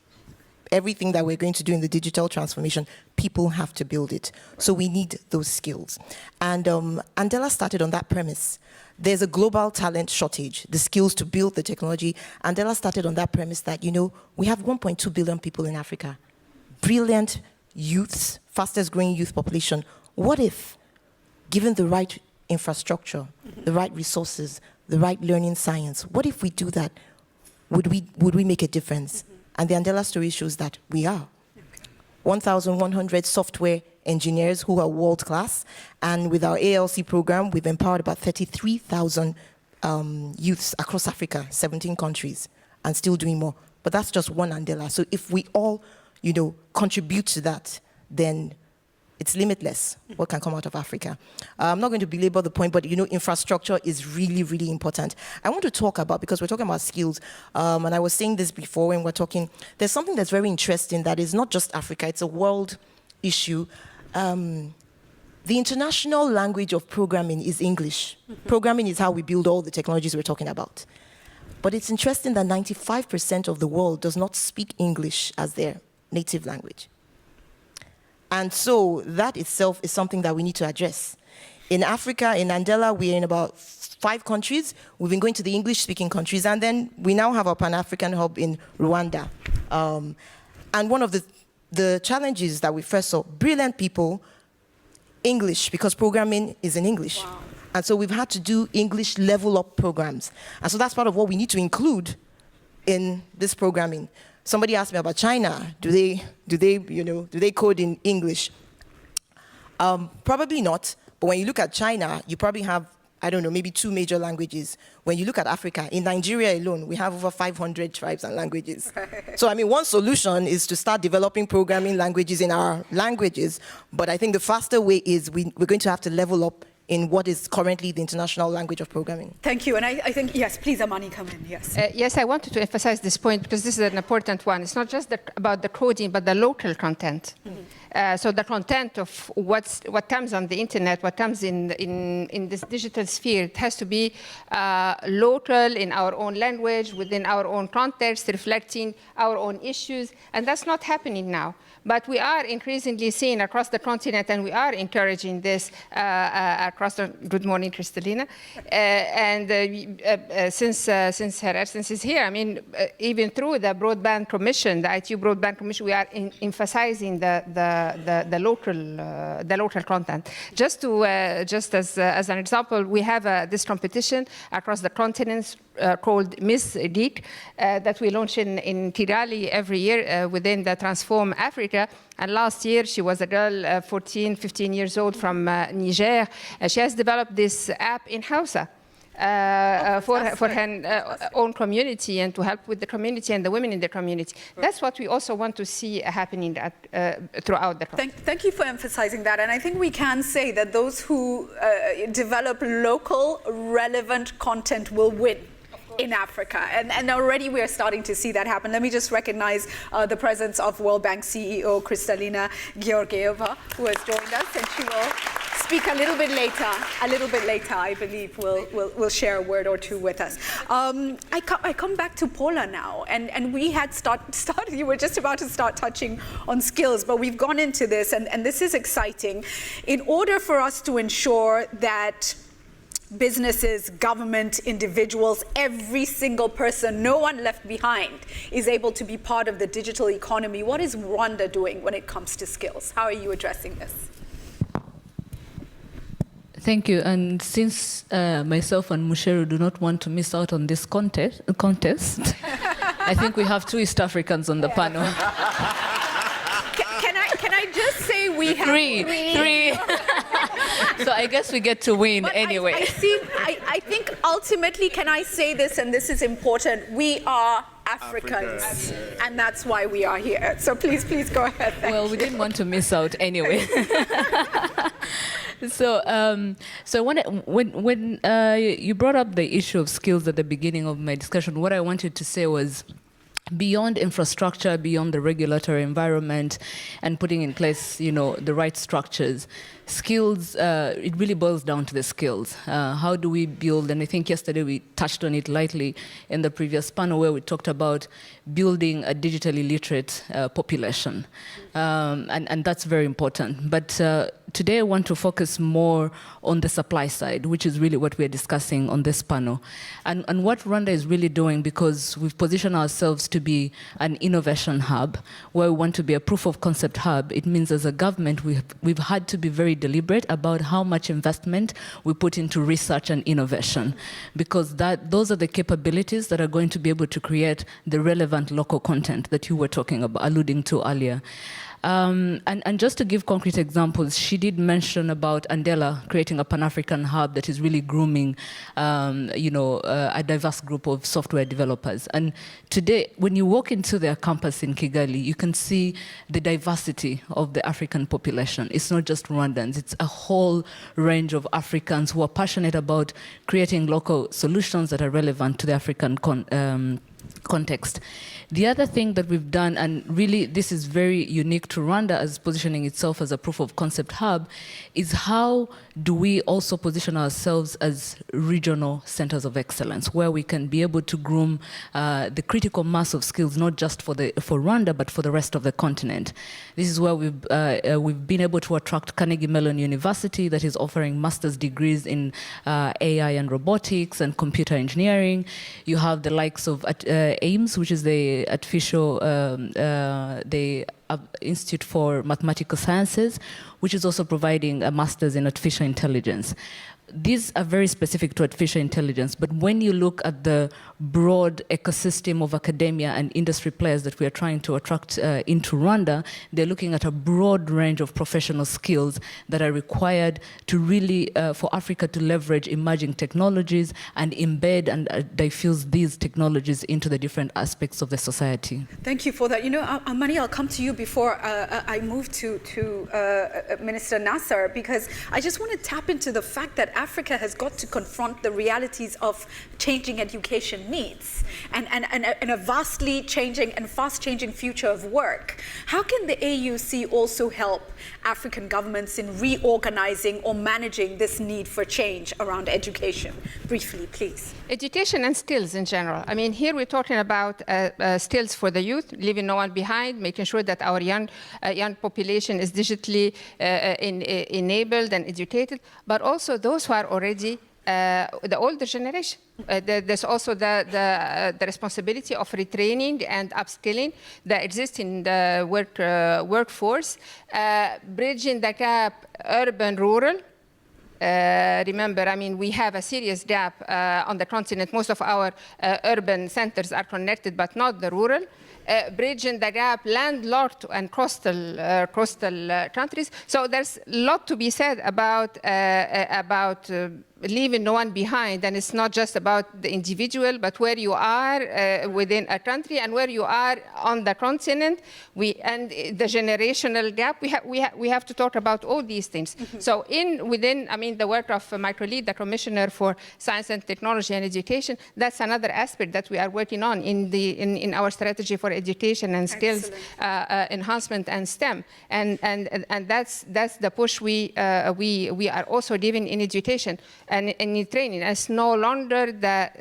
Everything that we're going to do in the digital transformation, people have to build it. So we need those skills. And Andela started on that premise. There's a global talent shortage, the skills to build the technology. Andela started on that premise that, we have 1.2 billion people in Africa. Brilliant youths, fastest growing youth population. What if, given the right infrastructure, the right resources, the right learning science, what if we do that? Would we make a difference? And the Andela story shows that we are. 1,100 software engineers who are world-class. And with our ALC program, we've empowered about 33,000 youths across Africa, 17 countries, and still doing more. But that's just one Andela. So if we all, contribute to that, then it's limitless what can come out of Africa. I'm not going to belabor the point, but infrastructure is really, really important. I want to talk about, because we're talking about skills, and I was saying this before when we're talking, there's something that's very interesting that is not just Africa, it's a world issue. The international language of programming is English. Programming is how we build all the technologies we're talking about. But it's interesting that 95% of the world does not speak English as their native language. And so that itself is something that we need to address. In Africa, in Andela, we're in about 5 countries. We've been going to the English-speaking countries, and then we now have our Pan-African hub in Rwanda. And one of the challenges that we first saw, brilliant people, English, because programming is in English. Wow. And so we've had to do English level-up programs. And so that's part of what we need to include in this programming. Somebody asked me about China. Do they code in English? Probably not. But when you look at China, you probably have, maybe 2 major languages. When you look at Africa, in Nigeria alone, we have over 500 tribes and languages. So, one solution is to start developing programming languages in our languages. But I think the faster way is we're going to have to level up in what is currently the international language of programming. Thank you. And I think, yes, please, Amani, come in. Yes. Yes, I wanted to emphasize this point because this is an important one. It's not just about the coding, but the local content. So the content of what comes on the internet, what comes in this digital sphere, it has to be local in our own language, within our own context, reflecting our own issues. And that's not happening now. But we are increasingly seeing across the continent, and we are encouraging this across the... Good morning, Kristalina. Since her absence is here, even through the Broadband Commission, the ITU Broadband Commission, we are emphasizing the the local content. Just as an example, we have this competition across the continents called Miss Geek that we launch in Kigali every year within the Transform Africa. And last year, she was a girl, 14, 15 years old from Niger. She has developed this app in Hausa. For her own community and to help with the community and the women in the community. That's what we also want to see happening throughout the country. Thank you for emphasizing that. And I think we can say that those who develop local, relevant content will win in Africa. And already we are starting to see that happen. Let me just recognize the presence of World Bank CEO Kristalina Georgieva, who has joined us, and she will speak a little bit later, I believe, will share a word or two with us. I come back to Paula now, and we had started, you were just about to start touching on skills, but we've gone into this, and this is exciting. In order for us to ensure that businesses, government, individuals, every single person, no one left behind, is able to be part of the digital economy, what is Rwanda doing when it comes to skills? How are you addressing this? Thank you. And since myself and Musheru do not want to miss out on this contest, I think we have two East Africans on the panel. Can I just say we have three. So I guess we get to win anyway. I think ultimately, can I say this, and this is important, we are Africans, and that's why we are here. So please go ahead. Well, we didn't want to miss out anyway. So when you brought up the issue of skills at the beginning of my discussion, what I wanted to say was, beyond infrastructure, beyond the regulatory environment, and putting in place, the right structures, skills, it really boils down to the skills. How do we build, and I think yesterday we touched on it lightly in the previous panel where we talked about building a digitally literate population. And that's very important. But today I want to focus more on the supply side, which is really what we're discussing on this panel. And what Rwanda is really doing, because we've positioned ourselves to be an innovation hub, where we want to be a proof of concept hub, it means as a government we've had to be very deliberate about how much investment we put into research and innovation, because those are the capabilities that are going to be able to create the relevant local content that you were talking about, alluding to earlier. And just to give concrete examples, she did mention about Andela creating a Pan-African hub that is really grooming, a diverse group of software developers. And today, when you walk into their campus in Kigali, you can see the diversity of the African population. It's not just Rwandans, it's a whole range of Africans who are passionate about creating local solutions that are relevant to the African context. The other thing that we've done, and really this is very unique to Rwanda as positioning itself as a proof of concept hub, is how do we also position ourselves as regional centers of excellence, where we can be able to groom the critical mass of skills, not just for Rwanda, but for the rest of the continent. This is where we've been able to attract Carnegie Mellon University, that is offering master's degrees in AI and robotics and computer engineering. You have the likes of AIMS, which is the Institute for Mathematical Sciences, which is also providing a master's in artificial intelligence. These are very specific to artificial intelligence, but when you look at the broad ecosystem of academia and industry players that we are trying to attract into Rwanda, they're looking at a broad range of professional skills that are required to really, for Africa to leverage emerging technologies and embed and diffuse these technologies into the different aspects of the society. Thank you for that. Amani, I'll come to you before I move to Minister Nasser, because I just want to tap into the fact that Africa has got to confront the realities of changing education needs and a vastly changing and fast-changing future of work. How can the AUC also help African governments in reorganizing or managing this need for change around education? Briefly, please. Education and skills in general. I mean, here we're talking about skills for the youth, leaving no one behind, making sure that our young population is digitally enabled and educated, but also those who are already the older generation. There's also the responsibility of retraining and upskilling that exists in the workforce, bridging the gap urban-rural. Remember, I mean, we have a serious gap on the continent. Most of our urban centers are connected, but not the rural. Bridging the gap landlocked and coastal countries. So there's a lot to be said about leaving no one behind, and it's not just about the individual, but where you are within a country and where you are on the continent. And the generational gap. We have to talk about all these things. Mm-hmm. So within, I mean, the work of Microlead, the Commissioner for Science and Technology and Education, that's another aspect that we are working on in our strategy for education and skills enhancement and STEM. And that's the push we are also giving in education. And in training, it's no longer the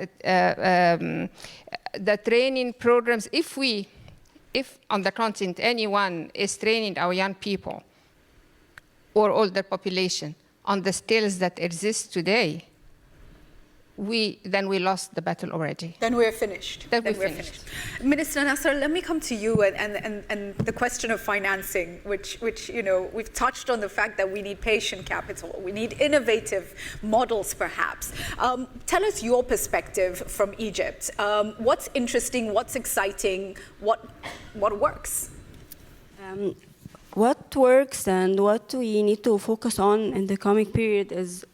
training programs. If on the continent anyone is training our young people or older population on the skills that exist today, then we lost the battle already. Then we're finished. Then we're finished. Minister Nasser, let me come to you and the question of financing, which we've touched on the fact that we need patient capital, we need innovative models, perhaps. Tell us your perspective from Egypt. What's interesting? What's exciting? What works? What works and what we need to focus on in the coming period is.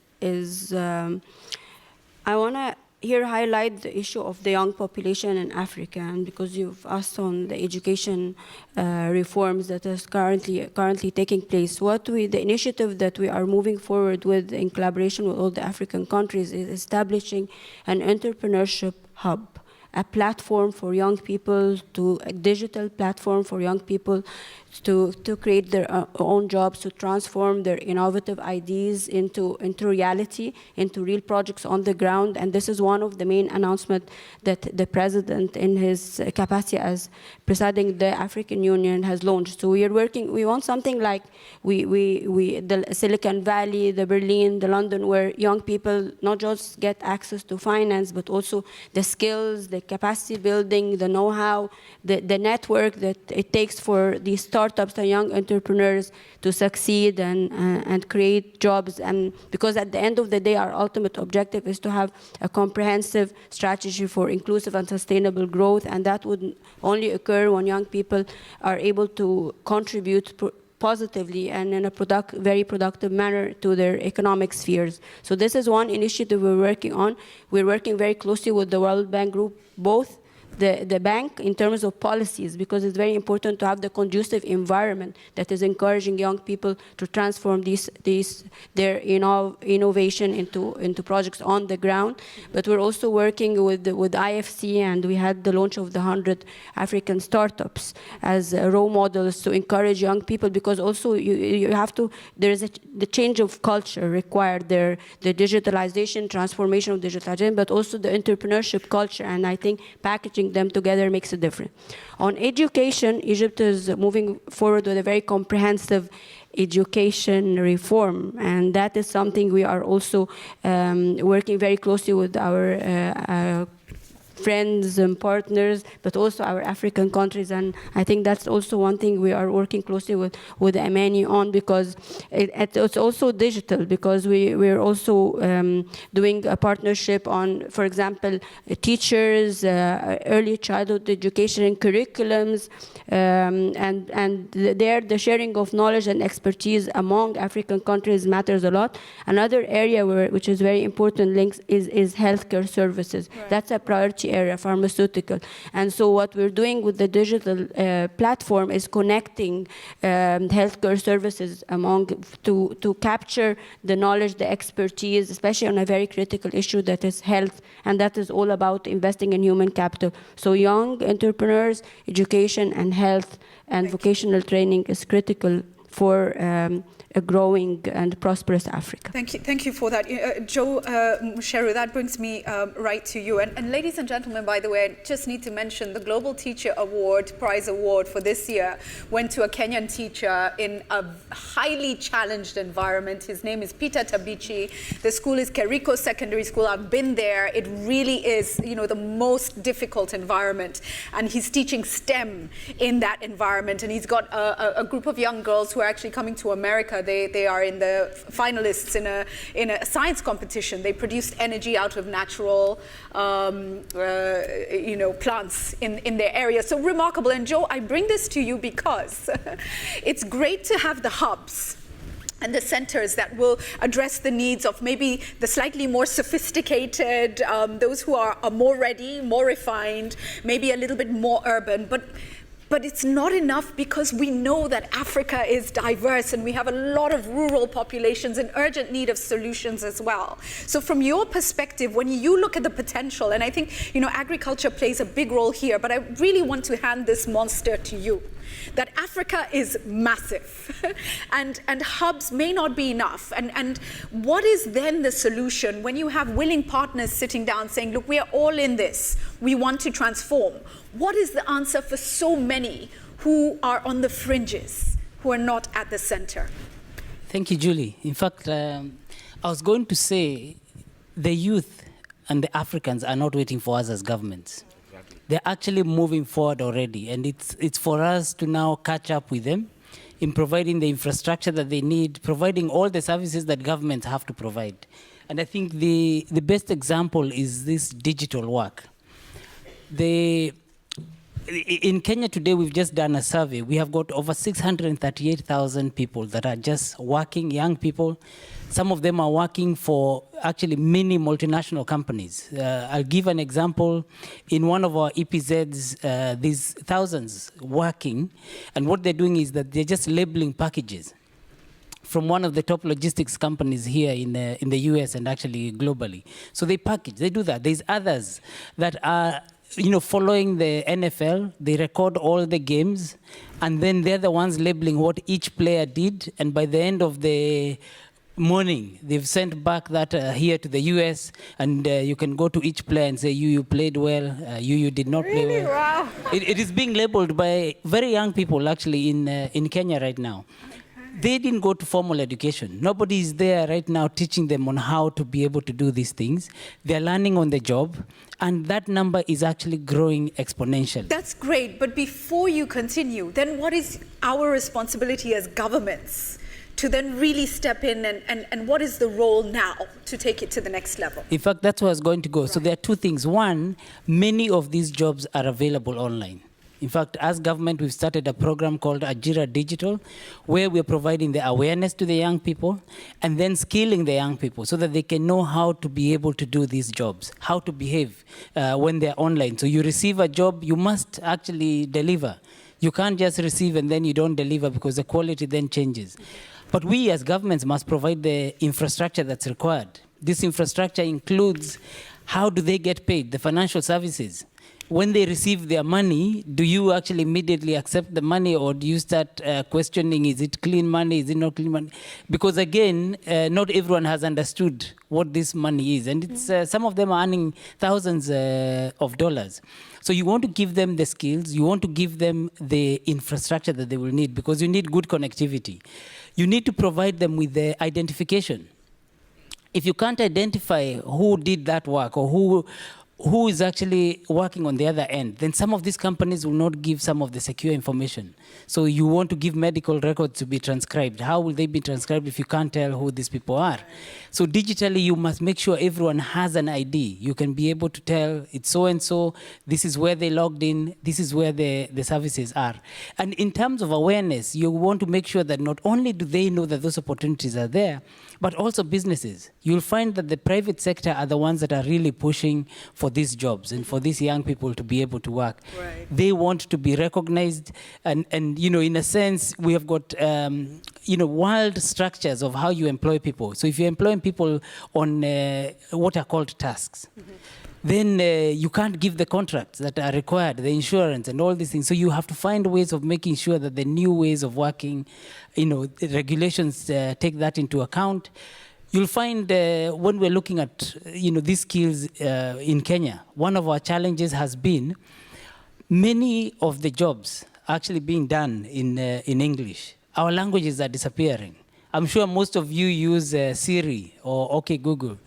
I want to here highlight the issue of the young population in Africa, and because you've asked on the education reforms that is currently taking place. The initiative that we are moving forward with in collaboration with all the African countries is establishing an entrepreneurship hub, a platform for young people, a digital platform for young people to create their own jobs, to transform their innovative ideas into reality, into real projects on the ground. And this is one of the main announcements that the president, in his capacity as presiding the African Union, has launched. So we want something like the Silicon Valley, the Berlin, the London, where young people not just get access to finance, but also the skills, the capacity building, the know-how, the network that it takes for these startups and young entrepreneurs to succeed and create jobs. And because at the end of the day, our ultimate objective is to have a comprehensive strategy for inclusive and sustainable growth, and that would only occur when young people are able to contribute positively and in a very productive manner to their economic spheres. So this is one initiative we're working on. We're working very closely with the World Bank Group, both the bank in terms of policies, because it's very important to have the conducive environment that is encouraging young people to transform their innovation into projects on the ground. But we're also working with IFC, and we had the launch of the 100 African startups as role models to encourage young people, because also you have to, the change of culture required there, the digitalization, transformation of digitalization, but also the entrepreneurship culture, and I think packaging them together makes a difference. On education, Egypt is moving forward with a very comprehensive education reform, and that is something we are also working very closely with our friends and partners, but also our African countries. And I think that's also one thing we are working closely with Amani on, because it's also digital, because we're also doing a partnership on, for example, teachers, early childhood education and curriculums, and there the sharing of knowledge and expertise among African countries matters a lot. Another area which is very important links is healthcare services. Right. That's a priority area, pharmaceutical. And so what we're doing with the digital platform is connecting healthcare services to capture the knowledge, the expertise, especially on a very critical issue that is health, and that is all about investing in human capital. So young entrepreneurs, education and health and vocational training is critical for a growing and prosperous Africa. Thank you for that. Joe Musheru, that brings me right to you. And ladies and gentlemen, by the way, I just need to mention the Global Teacher Prize Award for this year went to a Kenyan teacher in a highly challenged environment. His name is Peter Tabichi. The school is Keriko Secondary School. I've been there. It really is, the most difficult environment. And he's teaching STEM in that environment. And he's got a group of young girls who are actually coming to America. They are in the finalists in a science competition. They produced energy out of natural, plants in their area. So remarkable. And Joe, I bring this to you because it's great to have the hubs and the centers that will address the needs of maybe the slightly more sophisticated, those who are more ready, more refined, maybe a little bit more urban. But it's not enough, because we know that Africa is diverse and we have a lot of rural populations in urgent need of solutions as well. So from your perspective, when you look at the potential, and I think agriculture plays a big role here, but I really want to hand this monster to you, that Africa is massive and hubs may not be enough. And what is then the solution when you have willing partners sitting down saying, look, we are all in this, we want to transform? What is the answer for so many who are on the fringes, who are not at the center? Thank you, Julie. In fact, I was going to say the youth and the Africans are not waiting for us as governments. They're actually moving forward already, and it's for us to now catch up with them in providing the infrastructure that they need, providing all the services that governments have to provide. And I think the best example is this digital work. In Kenya today, we've just done a survey. We have got over 638,000 people that are just working, young people. Some of them are working for actually many multinational companies. I'll give an example. In one of our EPZs, there's thousands working, and what they're doing is that they're just labeling packages from one of the top logistics companies here in the US and actually globally. So they package, they do that. There's others that are following the NFL, they record all the games, and then they're the ones labeling what each player did, and by the end of the morning, they've sent back that here to the US, and you can go to each player and say, you played well, you did not play well. Wow. It is being labeled by very young people, actually, in Kenya right now. They didn't go to formal education. Nobody is there right now teaching them on how to be able to do these things. They're learning on the job, and that number is actually growing exponentially. That's great, but before you continue, then what is our responsibility as governments to then really step in, and what is the role now to take it to the next level? In fact, that's where I was going to go. Right. So there are two things. One, many of these jobs are available online. In fact, as government, we've started a program called Ajira Digital, where we're providing the awareness to the young people and then skilling the young people so that they can know how to be able to do these jobs, how to behave when they're online. So you receive a job, you must actually deliver. You can't just receive and then you don't deliver, because the quality then changes. But we as governments must provide the infrastructure that's required. This infrastructure includes how do they get paid, the financial services. When they receive their money, do you actually immediately accept the money, or do you start questioning, is it clean money, is it not clean money? Because again, not everyone has understood what this money is. And it's some of them are earning thousands of dollars. So you want to give them the skills, you want to give them the infrastructure that they will need, because you need good connectivity. You need to provide them with the identification. If you can't identify who did that work or who is actually working on the other end, then some of these companies will not give some of the secure information. So you want to give medical records to be transcribed. How will they be transcribed if you can't tell who these people are? So digitally, you must make sure everyone has an ID. You can be able to tell it's so-and-so, this is where they logged in, this is where the services are. And in terms of awareness, you want to make sure that not only do they know that those opportunities are there, but also businesses. You'll find that the private sector are the ones that are really pushing for these jobs and for these young people to be able to work. Right. They want to be recognized, and in a sense, we have got wild structures of how you employ people. So if you're employing people on what are called tasks, then you can't give the contracts that are required, the insurance and all these things. So you have to find ways of making sure that the new ways of working, the regulations take that into account. You'll find when we're looking at these skills in Kenya, one of our challenges has been many of the jobs actually being done in English. Our languages are disappearing. I'm sure most of you use Siri or OK Google.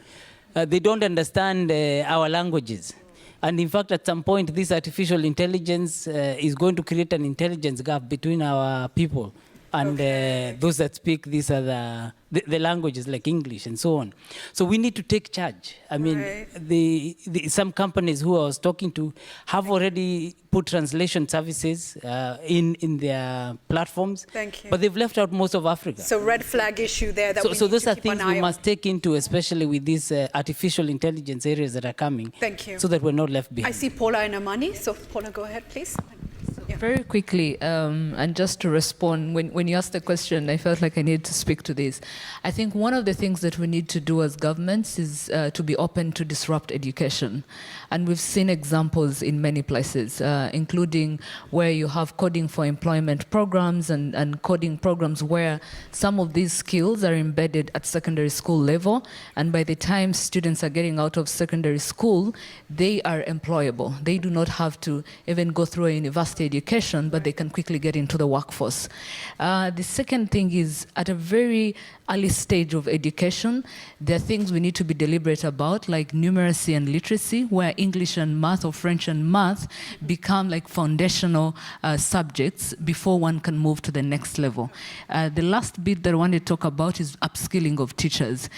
They don't understand our languages. And in fact, at some point, this artificial intelligence is going to create an intelligence gap between our people and those that speak these other the languages like English and so on. So we need to take charge. I mean, some companies who I was talking to have already put translation services in their platforms. Thank you. But they've left out most of Africa. So red flag issue there that we need so those to are keep an things eye we on. must take into, especially with these artificial intelligence areas that are coming. Thank you. So that we're not left behind. I see Paula and Amani. So Paula, go ahead, please. Yeah. Very quickly, and just to respond, when you asked the question, I felt like I needed to speak to this. I think one of the things that we need to do as governments is to be open to disrupt education. And we've seen examples in many places, including where you have coding for employment programs and coding programs where some of these skills are embedded at secondary school level. And by the time students are getting out of secondary school, they are employable. They do not have to even go through a university education, but they can quickly get into the workforce. The second thing is, at a very early stage of education, there are things we need to be deliberate about, like numeracy and literacy, where English and math or French and math become like foundational subjects before one can move to the next level. The last bit that I want to talk about is upskilling of teachers.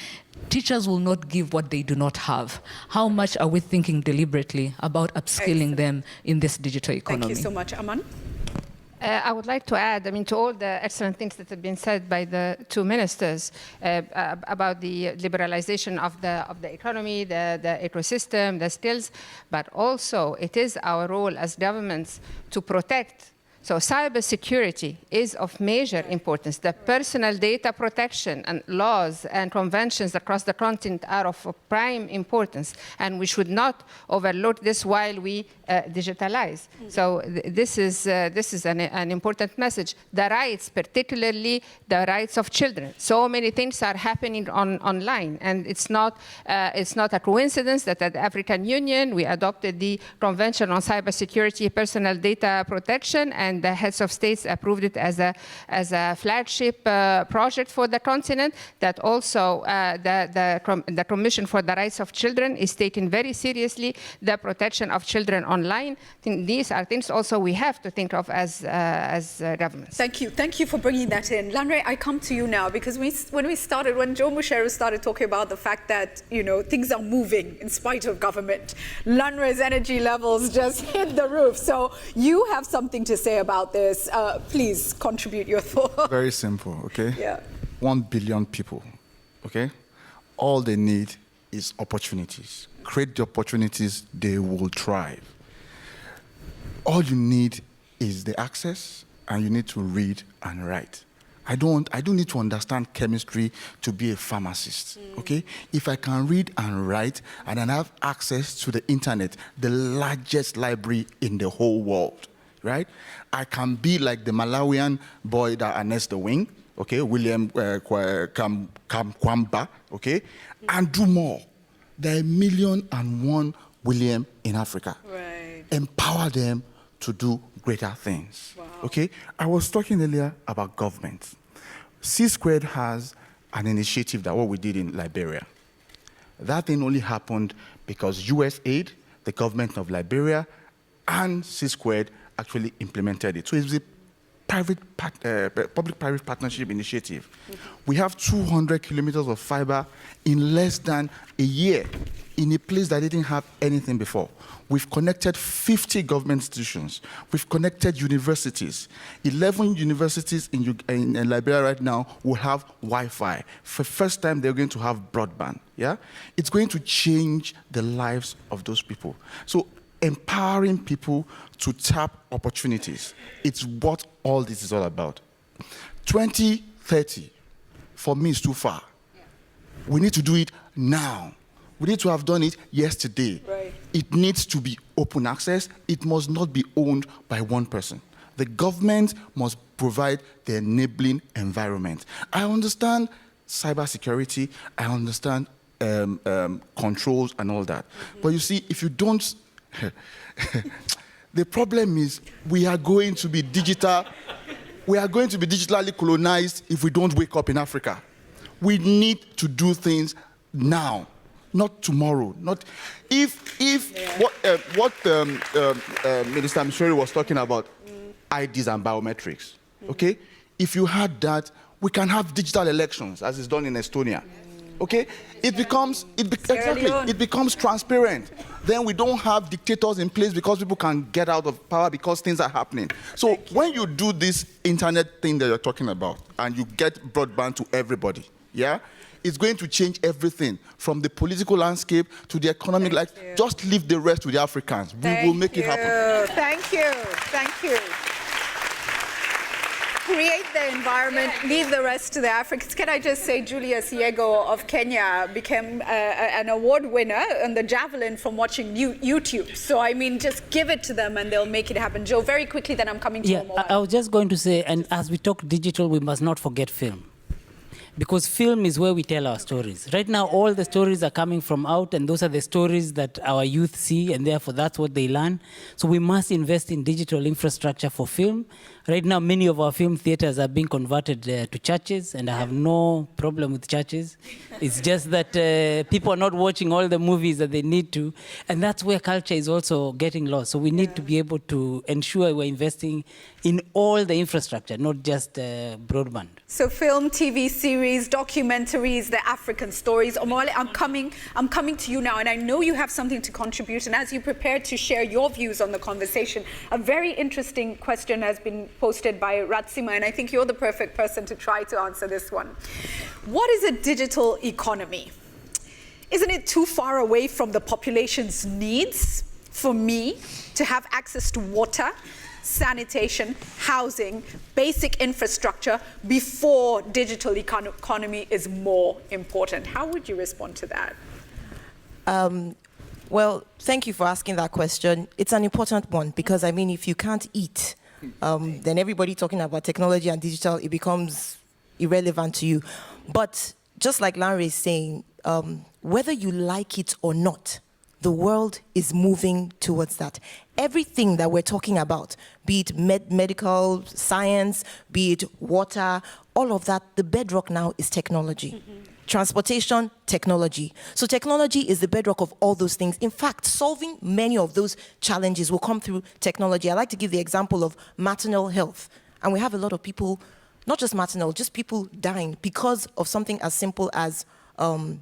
Teachers will not give what they do not have. How much are we thinking deliberately about upskilling them in this digital economy? Thank you so much. Aman? I would like to add, to all the excellent things that have been said by the two ministers about the liberalization of the economy, the ecosystem, the skills, but also it is our role as governments to protect. So cybersecurity is of major importance. The personal data protection and laws and conventions across the continent are of prime importance, and we should not overlook this while we digitalize. So this is an important message. The rights, particularly the rights of children. So many things are happening online, and it's not a coincidence that at the African Union we adopted the Convention on Cybersecurity, Personal Data Protection, and the heads of states approved it as a flagship project for the continent. That also the Commission for the Rights of Children is taking very seriously the protection of children online. I think these are things also we have to think of as governments. Thank you for bringing that in. Lanre, I come to you now because when Joe Mucheru started talking about the fact that things are moving in spite of government, Lanre's energy levels just hit the roof. So you have something to say about this. Please contribute your thoughts. Very simple, okay? Yeah. 1 billion people, okay? All they need is opportunities. Create the opportunities, they will thrive. All you need is the access, and you need to read and write. I don't need to understand chemistry to be a pharmacist, okay? If I can read and write, and then have access to the internet, the largest library in the whole world, right? I can be like the Malawian boy that harnessed the wing, okay? William Kamkwamba, okay? And do more. There are 1,000,001 William in Africa. Right. Empower them to do greater things. Wow. Okay? I was talking earlier about government. C-Squared has an initiative that what we did in Liberia. That thing only happened because USAID, the government of Liberia, and C-Squared actually implemented it. So it's a public-private partnership initiative. We have 200 kilometers of fiber in less than a year in a place that didn't have anything before. We've connected 50 government institutions. We've connected universities. 11 universities in Liberia right now will have Wi-Fi. For the first time, they're going to have broadband. Yeah? It's going to change the lives of those people. So empowering people to tap opportunities. It's what all this is all about. 2030, for me, is too far. Yeah. We need to do it now. We need to have done it yesterday. Right. it needs to be open access. It must not be owned by one person. The government must provide the enabling environment. I understand cybersecurity, I understand controls and all that. But you see, if you don't, the problem is we are going to be digitally colonized if we don't wake up in Africa. We need to do things now, not tomorrow. Not if what Minister Mishori was talking about, IDs and biometrics. Okay, if you had that, we can have digital elections as is done in Estonia. Okay, it becomes transparent. Then we don't have dictators in place because people can get out of power because things are happening. So when you do this internet thing that you're talking about and you get broadband to everybody, yeah, it's going to change everything from the political landscape to the economic life. Just leave the rest to the Africans. We will make it happen. Thank you. Thank you. Create the environment, leave the rest to the Africans. Can I just say, Julius Yego of Kenya became an award winner on the javelin from watching YouTube. So, I mean, just give it to them and they'll make it happen. Joe, very quickly, then I'm coming to you. I was just going to say, and as we talk digital, we must not forget film. Because film is where we tell our stories. Right now, all the stories are coming from out, and those are the stories that our youth see, and therefore that's what they learn. So we must invest in digital infrastructure for film. Right now, many of our film theaters are being converted to churches, and I have no problem with churches. It's just that people are not watching all the movies that they need to, and that's where culture is also getting lost. So we need to be able to ensure we're investing in all the infrastructure, not just broadband. So film, TV series, documentaries, the African stories. Omole, I'm coming to you now, and I know you have something to contribute. And as you prepare to share your views on the conversation, a very interesting question has been posted by Ratsima, and I think you're the perfect person to try to answer this one. What is a digital economy? Isn't it too far away from the population's needs for me to have access to water, sanitation, housing, basic infrastructure before digital economy is more important? How would you respond to that? Well, thank you for asking that question. It's an important one because, I mean, if you can't eat, then everybody talking about technology and digital, it becomes irrelevant to you. But just like Lanre is saying, whether you like it or not, the world is moving towards that. Everything that we're talking about, be it medical, science, be it water, all of that, the bedrock now is technology. Transportation, technology. So technology is the bedrock of all those things. In fact, solving many of those challenges will come through technology. I like to give the example of maternal health. And we have a lot of people, not just maternal, just people dying because of something as simple as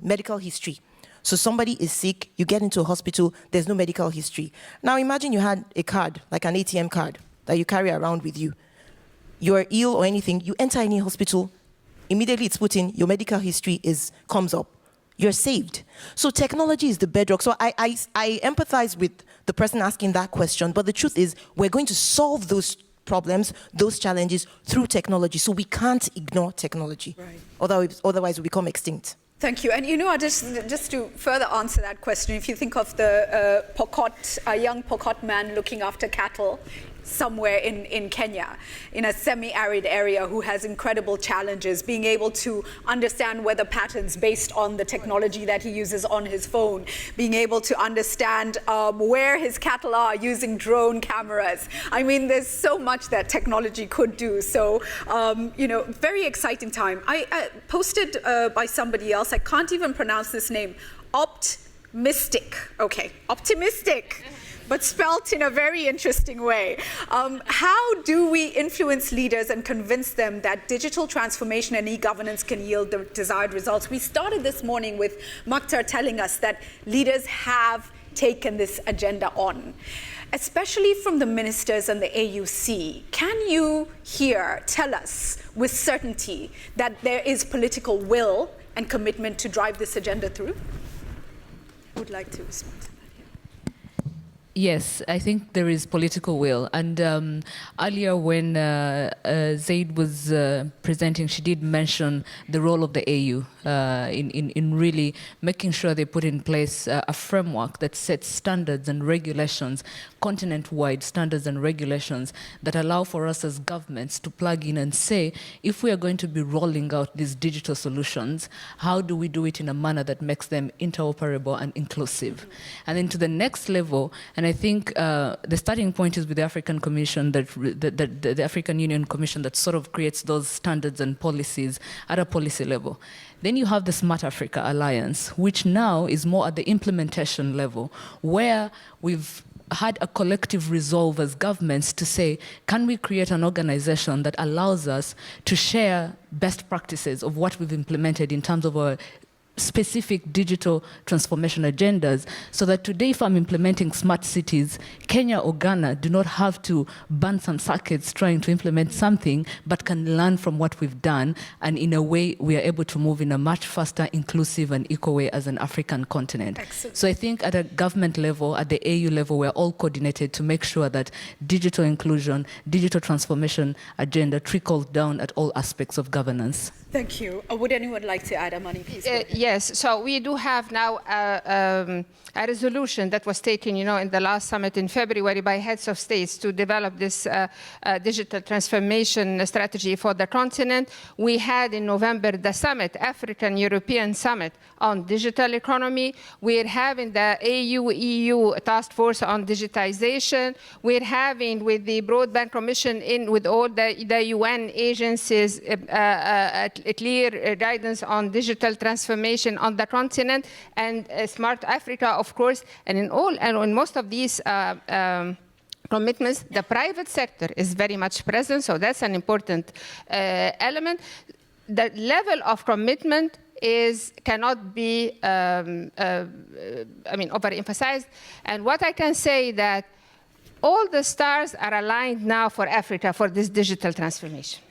medical history. So somebody is sick, you get into a hospital, there's no medical history. Now imagine you had a card, like an ATM card, that you carry around with you. You're ill or anything, you enter any hospital, immediately it's put in, your medical history comes up. You're saved. So technology is the bedrock. So I empathize with the person asking that question, but the truth is we're going to solve those problems, those challenges through technology. So we can't ignore technology. Right. Otherwise we become extinct. Thank you. And you know, just to further answer that question, if you think of the young Pokot man looking after cattle somewhere in Kenya, in a semi-arid area, who has incredible challenges, being able to understand weather patterns based on the technology that he uses on his phone, being able to understand where his cattle are using drone cameras. I mean, there's so much that technology could do. So, you know, very exciting time. I posted by somebody else, I can't even pronounce this name, Optimistic. Okay, optimistic. But spelt in a very interesting way. How do we influence leaders and convince them that digital transformation and e-governance can yield the desired results? We started this morning with Mukhtar telling us that leaders have taken this agenda on, especially from the ministers and the AUC. Can you here tell us with certainty that there is political will and commitment to drive this agenda through? Who would like to respond to that? Yes, I think there is political will. And earlier when Zaid was presenting, she did mention the role of the AU in really making sure they put in place a framework that sets standards and regulations, continent-wide standards and regulations that allow for us as governments to plug in and say, if we are going to be rolling out these digital solutions, how do we do it in a manner that makes them interoperable and inclusive? And then to the next level, and I think the starting point is with the African Commission, the African Union Commission that sort of creates those standards and policies at a policy level. Then you have the Smart Africa Alliance, which now is more at the implementation level, where we've had a collective resolve as governments to say, can we create an organization that allows us to share best practices of what we've implemented in terms of our specific digital transformation agendas, so that today if I'm implementing smart cities, Kenya or Ghana do not have to burn some circuits trying to implement something, but can learn from what we've done, and in a way we are able to move in a much faster, inclusive and equal way as an African continent. Excellent. So I think at a government level, at the AU level, we're all coordinated to make sure that digital inclusion, digital transformation agenda trickles down at all aspects of governance. Thank you. Would anyone like to add, Amani, please? Yes, so we do have now a resolution that was taken, in the last summit in February by heads of states to develop this digital transformation strategy for the continent. We had in November the summit, African-European Summit on digital economy. We're having the AU-EU task force on digitization. We're having with the Broadband Commission with all the UN agencies a clear guidance on digital transformation on the continent, and Smart Africa, of course, and in most of these commitments, the private sector is very much present, so that's an important element. The level of commitment cannot be overemphasized, and what I can say that all the stars are aligned now for Africa for this digital transformation.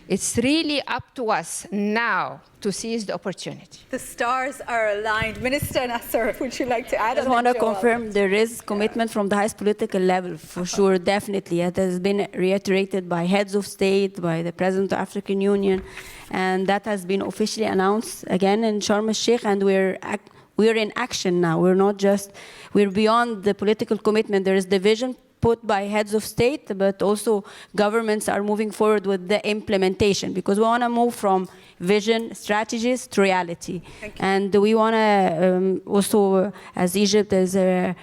It's really up to us now to seize the opportunity. The stars are aligned. Minister Nasser, would you like to add? I just want to confirm there is commitment from the highest political level, for sure, definitely. It has been reiterated by heads of state, by the President of the African Union, and that has been officially announced again in Sharm el-Sheikh, and we're in action now. We're beyond the political commitment. There is the vision put by heads of state, but also governments are moving forward with the implementation, because we want to move from vision, strategies to reality. And we want to also, as Egypt is the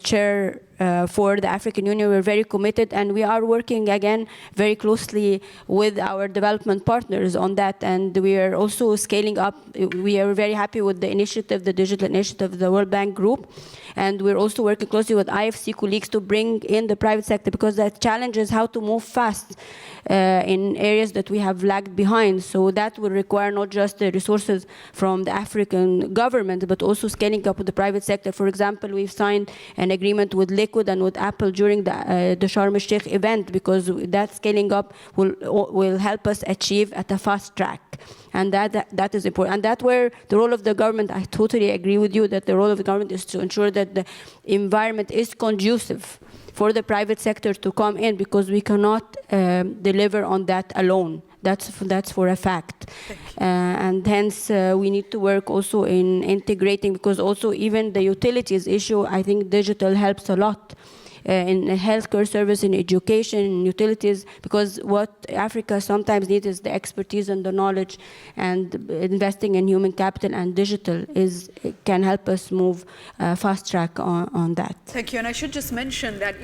chair for the African Union, we're very committed, and we are working again very closely with our development partners on that, and we are also scaling up. We are very happy with the initiative, the digital initiative of the World Bank Group, and we're also working closely with IFC colleagues to bring in the private sector, because the challenge is how to move fast in areas that we have lagged behind. So that will require not just the resources from the African government, but also scaling up with the private sector. For example, we've signed an agreement with Liquid and with Apple during the Sharm el-Sheikh event, because that scaling up will help us achieve at a fast track. And that is important. And that's where the role of the government, I totally agree with you that the role of the government is to ensure that the environment is conducive for the private sector to come in, because we cannot deliver on that alone. That's for a fact. And hence we need to work also in integrating, because also even the utilities issue, I think digital helps a lot. In healthcare service, in education, in utilities, because what Africa sometimes needs is the expertise and the knowledge, and investing in human capital and digital can help us move fast track on that. Thank you. And I should just mention that,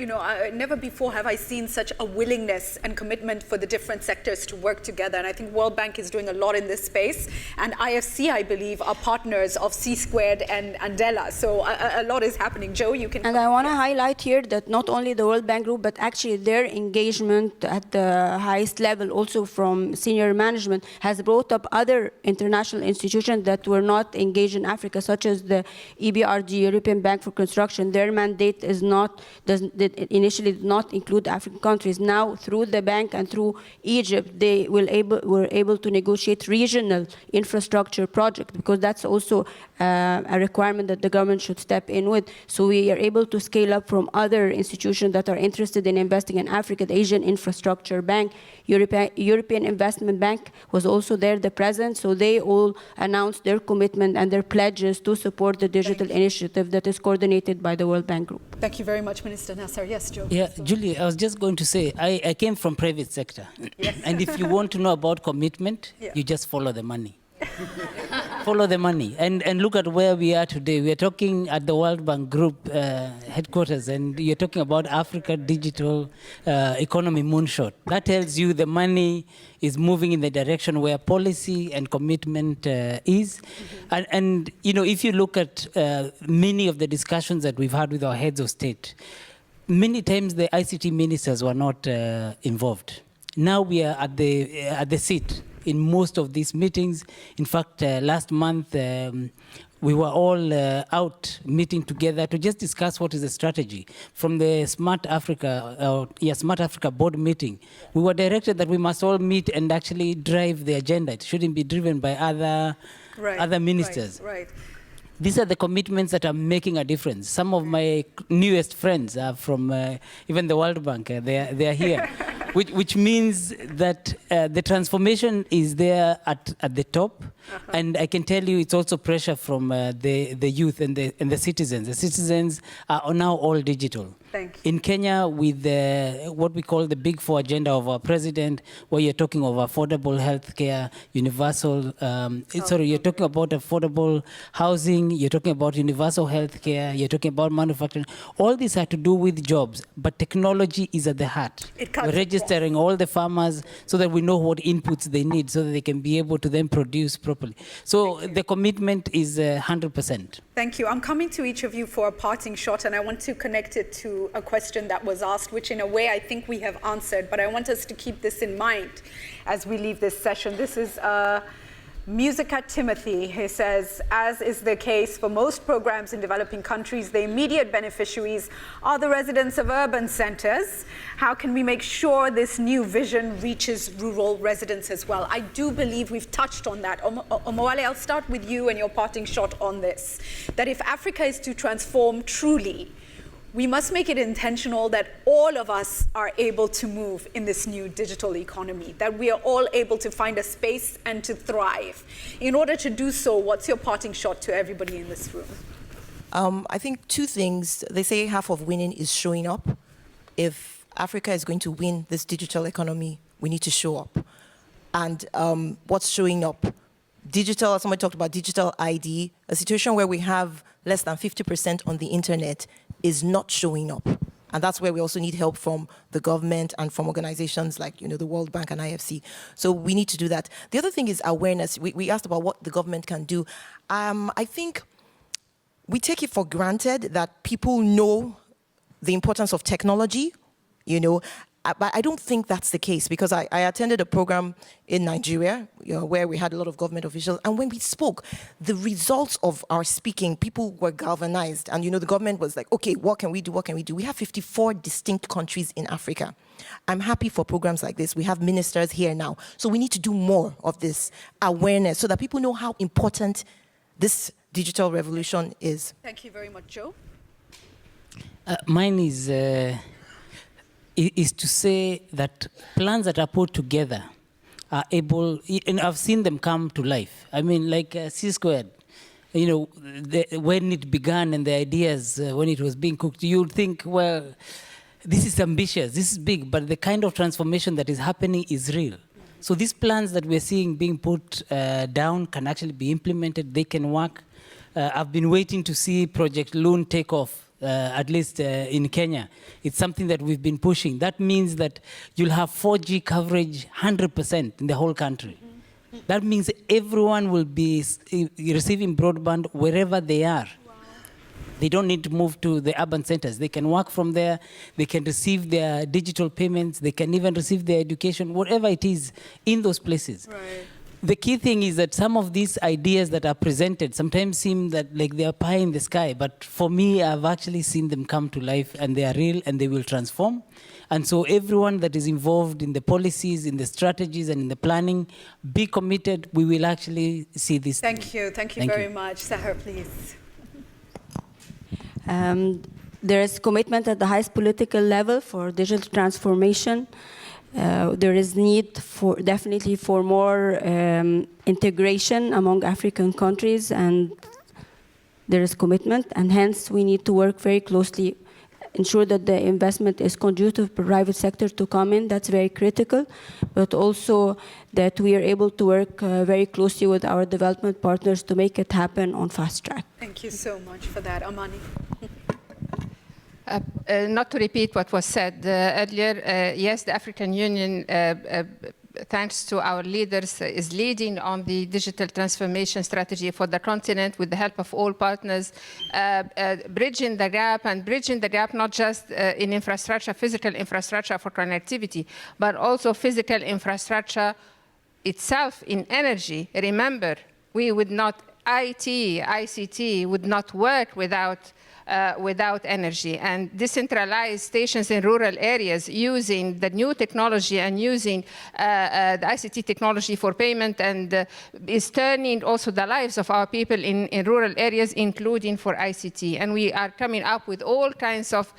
never before have I seen such a willingness and commitment for the different sectors to work together. And I think World Bank is doing a lot in this space. And IFC, I believe, are partners of C-Squared and Andela. So a lot is happening. Joe, you can... And I want to highlight here that not only the World Bank Group, but actually their engagement at the highest level, also from senior management, has brought up other international institutions that were not engaged in Africa, such as the EBRD, European Bank for Construction. Their mandate initially did not include African countries. Now, through the bank and through Egypt, they were able to negotiate regional infrastructure projects, because that's also a requirement that the government should step in with. So we are able to scale up from other institutions that are interested in investing in Africa. The Asian Infrastructure Bank, European Investment Bank was also there, the present. So they all announced their commitment and their pledges to support the digital initiative that is coordinated by the World Bank Group. Thank you very much, Minister Nasser. Yes, Joe. Yeah, Julie, I was just going to say, I came from private sector. Yes. And if you want to know about commitment, you just follow the money. Follow the money and look at where we are today. We are talking at the World Bank Group headquarters, and you're talking about Africa digital economy moonshot. That tells you the money is moving in the direction where policy and commitment is. And you know, if you look at many of the discussions that we've had with our heads of state, many times the ICT ministers were not involved. Now we are at the seat in most of these meetings. In fact, last month, we were all out meeting together to just discuss what is the strategy. From the Smart Africa board meeting, we were directed that we must all meet and actually drive the agenda. It shouldn't be driven by other ministers. Right. These are the commitments that are making a difference. Some of my newest friends are from even the World Bank. They are here, which means that the transformation is there at the top, and I can tell you it's also pressure from the youth and the citizens. The citizens are now all digital. Thank you. In Kenya, with what we call the Big Four agenda of our president, where you're talking of affordable healthcare, universal, you're talking about affordable housing, you're talking about universal healthcare, you're talking about manufacturing. All these have to do with jobs, but technology is at the heart. We're registering all the farmers so that we know what inputs they need so that they can be able to then produce properly. So the commitment is 100%. Thank you. I'm coming to each of you for a parting shot, and I want to connect it to a question that was asked, which in a way I think we have answered, but I want us to keep this in mind as we leave this session. This is Musica Timothy. He says, as is the case for most programs in developing countries, the immediate beneficiaries are the residents of urban centers. How can we make sure this new vision reaches rural residents as well? I do believe we've touched on that. Omowale, I'll start with you and your parting shot on this. That if Africa is to transform truly, we must make it intentional that all of us are able to move in this new digital economy, that we are all able to find a space and to thrive. In order to do so, what's your parting shot to everybody in this room? I think two things. They say half of winning is showing up. If Africa is going to win this digital economy, we need to show up. And what's showing up? Digital, somebody talked about digital ID, a situation where we have less than 50% on the internet is not showing up. And that's where we also need help from the government and from organizations like, the World Bank and IFC. So we need to do that. The other thing is awareness. We asked about what the government can do. I think we take it for granted that people know the importance of technology, but I don't think that's the case, because I attended a program in Nigeria where we had a lot of government officials, and when we spoke, the results of our speaking, people were galvanized, and the government was like, okay, what can we do? We have 54 distinct countries in Africa. I'm happy for programs like this. We have ministers here now, so we need to do more of this awareness so that people know how important this digital revolution is. Thank you very much, Joe. Mine is to say that plans that are put together are able, and I've seen them come to life. I mean, like C Squared, when it began and the ideas, when it was being cooked, you would think, well, this is ambitious, this is big, but the kind of transformation that is happening is real. So these plans that we're seeing being put down can actually be implemented, they can work. I've been waiting to see Project Loon take off. At least in Kenya. It's something that we've been pushing. That means that you'll have 4G coverage 100% in the whole country. That means everyone will be receiving broadband wherever they are. Wow. They don't need to move to the urban centers. They can work from there. They can receive their digital payments. They can even receive their education, whatever it is, in those places. Right. the key thing is that some of these ideas that are presented sometimes seem that like they are pie in the sky, but for me, I've actually seen them come to life, and they are real, and they will transform. And so everyone that is involved in the policies, in the strategies, and in the planning, be committed. We will actually see this. Thank you very much. Sahar, please. There is commitment at the highest political level for digital transformation. There is need definitely for more integration among African countries, and there is commitment, and hence we need to work very closely, ensure that the investment is conducive for private sector to come in. That's very critical, but also that we are able to work very closely with our development partners to make it happen on fast track. Thank you so much for that. Amani. Not to repeat what was said earlier, yes, the African Union, thanks to our leaders, is leading on the digital transformation strategy for the continent with the help of all partners, bridging the gap not just in infrastructure, physical infrastructure for connectivity, but also physical infrastructure itself in energy. Remember, we would not, ICT would not work without energy, and decentralized stations in rural areas using the new technology and using the ICT technology for payment, and is turning also the lives of our people in rural areas, including for ICT. And we are coming up with all kinds of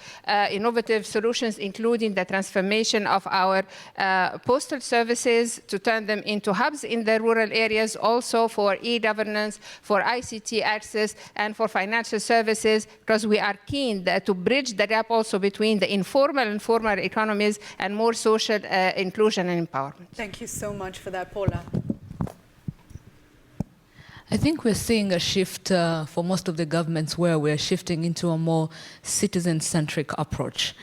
innovative solutions, including the transformation of our postal services to turn them into hubs in the rural areas, also for e-governance, for ICT access, and for financial services, because we are keen to bridge the gap also between the informal and formal economies and more social inclusion and empowerment. Thank you so much for that, Paula. I think we're seeing a shift for most of the governments where we're shifting into a more citizen-centric approach.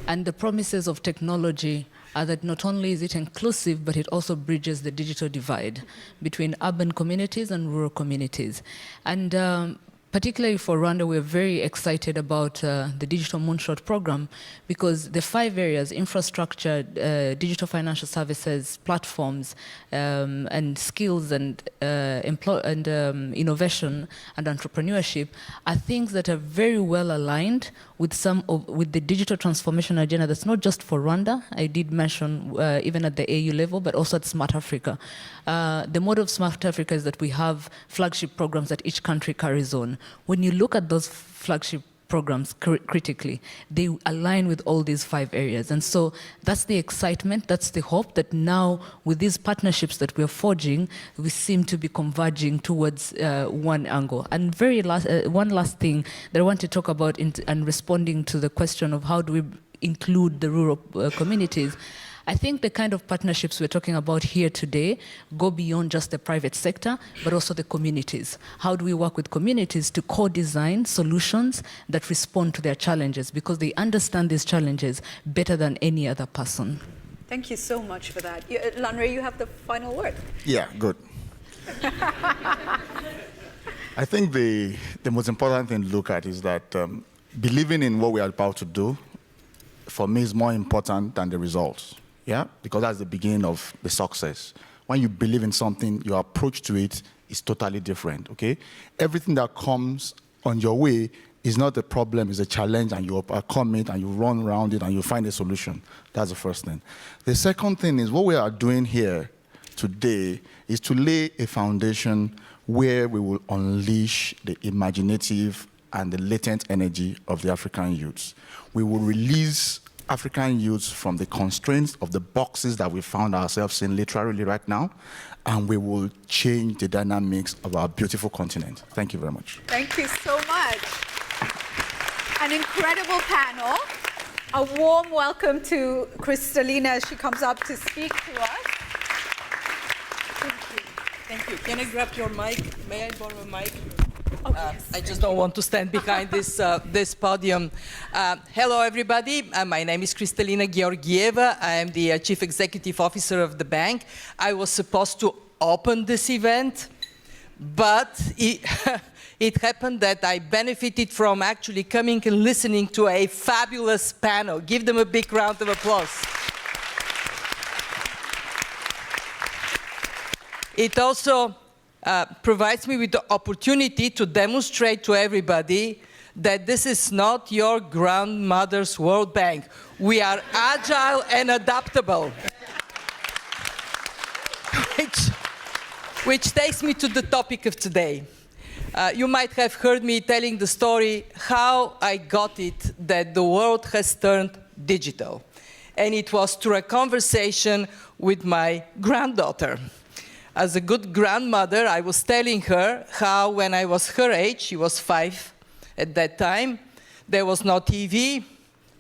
And the promises of technology are that not only is it inclusive, but it also bridges the digital divide between urban communities and rural communities. And particularly for Rwanda, we're very excited about the Digital Moonshot program, because the 5 areas, infrastructure, digital financial services, platforms, and skills, and innovation and entrepreneurship, are things that are very well aligned with the digital transformation agenda that's not just for Rwanda. I did mention even at the AU level, but also at Smart Africa. The model of Smart Africa is that we have flagship programs that each country carries on. When you look at those flagship programs critically, they align with all these 5 areas. And so that's the excitement, that's the hope that now with these partnerships that we're forging, we seem to be converging towards one angle. And one last thing that I want to talk about and responding to the question of how do we include the rural communities. I think the kind of partnerships we're talking about here today go beyond just the private sector, but also the communities. How do we work with communities to co-design solutions that respond to their challenges, because they understand these challenges better than any other person? Thank you so much for that. Lanre, you have the final word. Yeah, good. I think the most important thing to look at is that believing in what we are about to do, for me, is more important than the results. Yeah, because that's the beginning of the success. When you believe in something, your approach to it is totally different, okay? Everything that comes on your way is not a problem, it's a challenge, and you overcome it, and you run around it, and you find a solution. That's the first thing. The second thing is what we are doing here today is to lay a foundation where we will unleash the imaginative and the latent energy of the African youths. We will release African youths from the constraints of the boxes that we found ourselves in literally right now, and we will change the dynamics of our beautiful continent. Thank you very much. Thank you so much. An incredible panel. A warm welcome to Kristalina as she comes up to speak to us. Thank you. Can I grab your mic? May I borrow a mic? Yes. I just don't want to stand behind this podium. Hello, everybody. My name is Kristalina Georgieva. I am the Chief Executive Officer of the bank. I was supposed to open this event, but it happened that I benefited from actually coming and listening to a fabulous panel. Give them a big round of applause. It also provides me with the opportunity to demonstrate to everybody that this is not your grandmother's World Bank. We are agile and adaptable. Which takes me to the topic of today. You might have heard me telling the story how I got it that the world has turned digital. And it was through a conversation with my granddaughter. As a good grandmother, I was telling her how when I was her age, she was 5 at that time, there was no TV,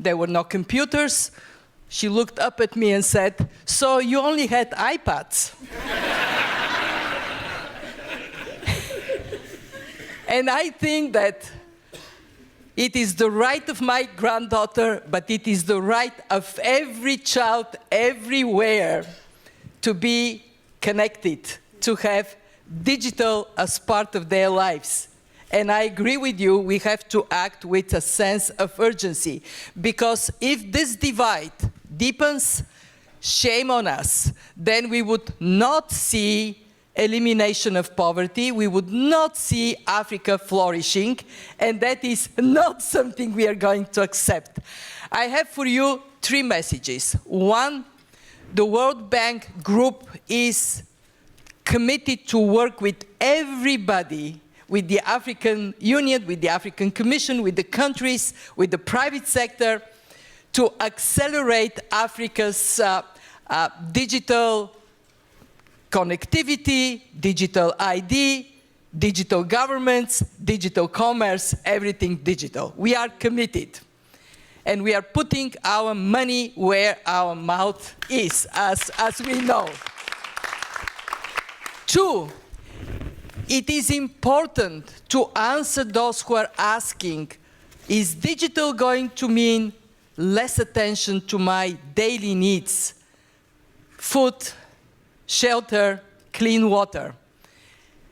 there were no computers. She looked up at me and said, "So you only had iPads?" And I think that it is the right of my granddaughter, but it is the right of every child everywhere to be connected, to have digital as part of their lives. And I agree with you, we have to act with a sense of urgency, because if this divide deepens, shame on us, then we would not see elimination of poverty, we would not see Africa flourishing, and that is not something we are going to accept. I have for you 3 messages. 1, the World Bank Group is committed to work with everybody, with the African Union, with the African Commission, with the countries, with the private sector, to accelerate Africa's digital connectivity, digital ID, digital governments, digital commerce, everything digital. We are committed. And we are putting our money where our mouth is, as we know. 2, it is important to answer those who are asking, is digital going to mean less attention to my daily needs? Food, shelter, clean water.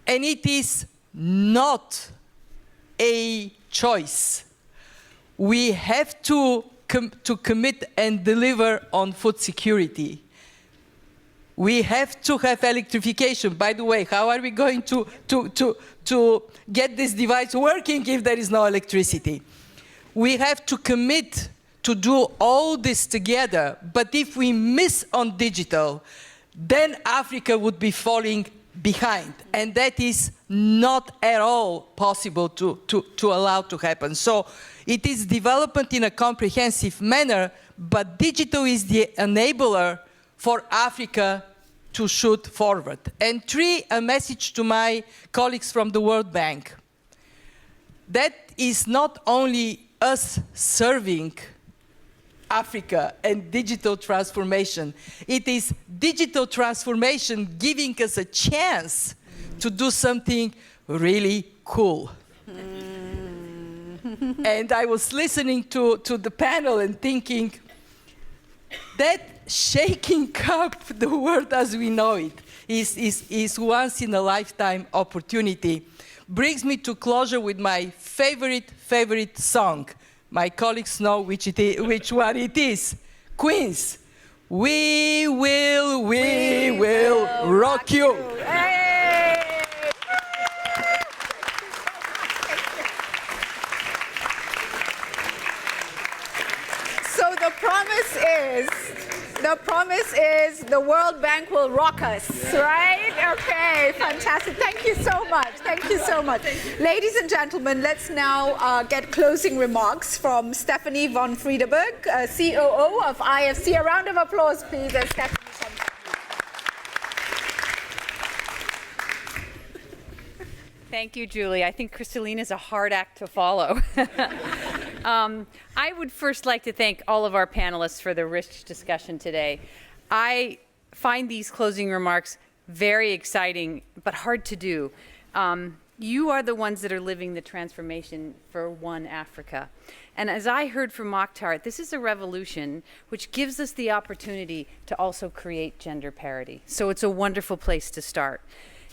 And it is not a choice. We have to commit and deliver on food security. We have to have electrification. By the way, how are we going to get this device working if there is no electricity? We have to commit to do all this together. But if we miss on digital, then Africa would be falling behind. And that is not at all possible to allow to happen. So it is development in a comprehensive manner, but digital is the enabler for Africa to shoot forward. And 3, a message to my colleagues from the World Bank. That is not only us serving Africa and digital transformation. It is digital transformation giving us a chance to do something really cool. And I was listening to the panel and thinking, that shaking up the world as we know it is once in a lifetime opportunity. Brings me to closure with my favorite song. My colleagues know which one it is. Queens. We will rock you. Hey! So the promise is the World Bank will rock us, right? Okay, fantastic. Thank you so much. Thank you so much. Ladies and gentlemen, let's now get closing remarks from Stephanie von Friedeberg, COO of IFC. A round of applause, please, as Stephanie comes. Thank you, Julie. I think Kristalina is a hard act to follow. I would first like to thank all of our panelists for the rich discussion today. I find these closing remarks very exciting, but hard to do. You are the ones that are living the transformation for one Africa. And as I heard from Mokhtar, this is a revolution which gives us the opportunity to also create gender parity. So it's a wonderful place to start.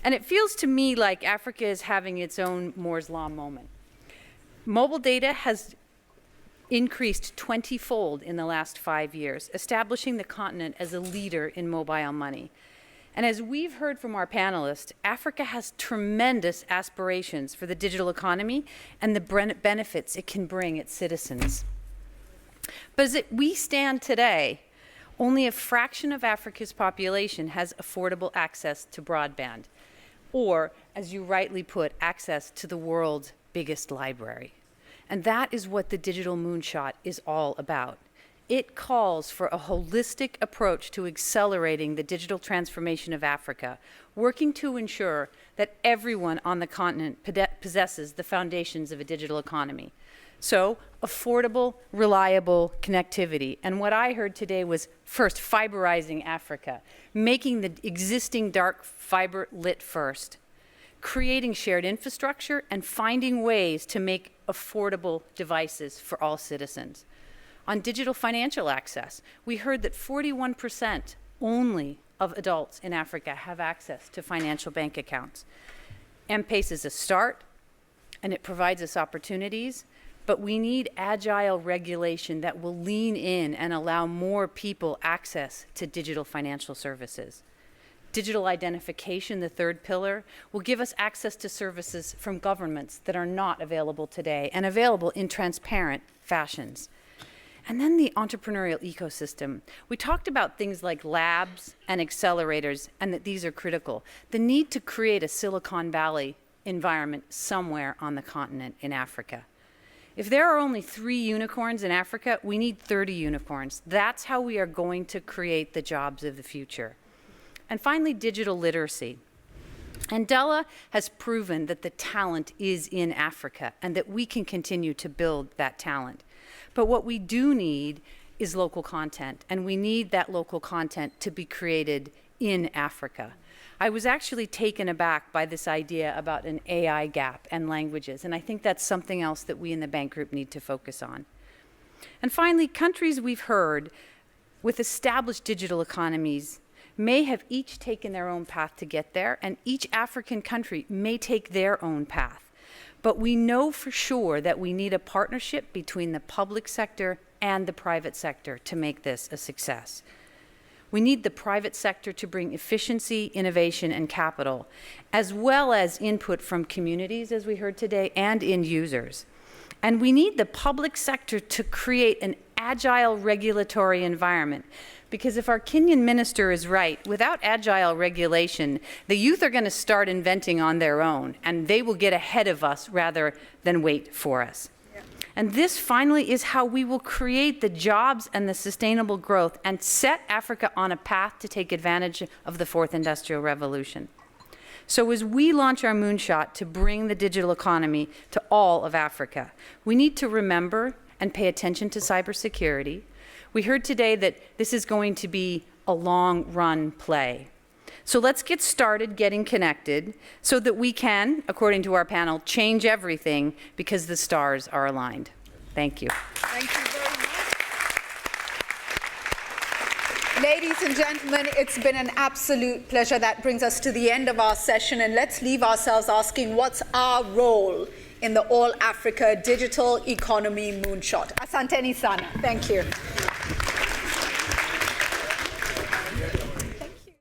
And it feels to me like Africa is having its own Moore's Law moment. Mobile data has increased 20-fold in the last 5 years, establishing the continent as a leader in mobile money. And as we've heard from our panelists, Africa has tremendous aspirations for the digital economy and the benefits it can bring its citizens. But as we stand today, only a fraction of Africa's population has affordable access to broadband, or, as you rightly put, access to the world's biggest library. And that is what the Digital Moonshot is all about. It calls for a holistic approach to accelerating the digital transformation of Africa, working to ensure that everyone on the continent possesses the foundations of a digital economy. So, affordable, reliable connectivity. And what I heard today was, first, fiberizing Africa, making the existing dark fiber lit first, creating shared infrastructure, and finding ways to make affordable devices for all citizens. On digital financial access, we heard that 41% only of adults in Africa have access to financial bank accounts. M-PACE is a start, and it provides us opportunities, but we need agile regulation that will lean in and allow more people access to digital financial services. Digital identification, the third pillar, will give us access to services from governments that are not available today and available in transparent fashions. And then the entrepreneurial ecosystem. We talked about things like labs and accelerators, and that these are critical. The need to create a Silicon Valley environment somewhere on the continent in Africa. If there are only 3 unicorns in Africa, we need 30 unicorns. That's how we are going to create the jobs of the future. And finally, digital literacy. Andela has proven that the talent is in Africa and that we can continue to build that talent. But what we do need is local content, and we need that local content to be created in Africa. I was actually taken aback by this idea about an AI gap and languages, and I think that's something else that we in the bank group need to focus on. And finally, countries we've heard with established digital economies may have each taken their own path to get there, and each African country may take their own path. But we know for sure that we need a partnership between the public sector and the private sector to make this a success. We need the private sector to bring efficiency, innovation, and capital, as well as input from communities, as we heard today, and end users. And we need the public sector to create an agile regulatory environment. Because if our Kenyan minister is right, without agile regulation, the youth are going to start inventing on their own, and they will get ahead of us rather than wait for us. And this finally is how we will create the jobs and the sustainable growth and set Africa on a path to take advantage of the fourth industrial revolution. So as we launch our Moonshot to bring the digital economy to all of Africa, we need to remember and pay attention to cybersecurity. We heard today that this is going to be a long-run play. So let's get started getting connected so that we can, according to our panel, change everything because the stars are aligned. Thank you. Thank you very much. Ladies and gentlemen, it's been an absolute pleasure. That brings us to the end of our session, and let's leave ourselves asking, what's our role in the All Africa Digital Economy Moonshot? Asanteni sana. Thank you.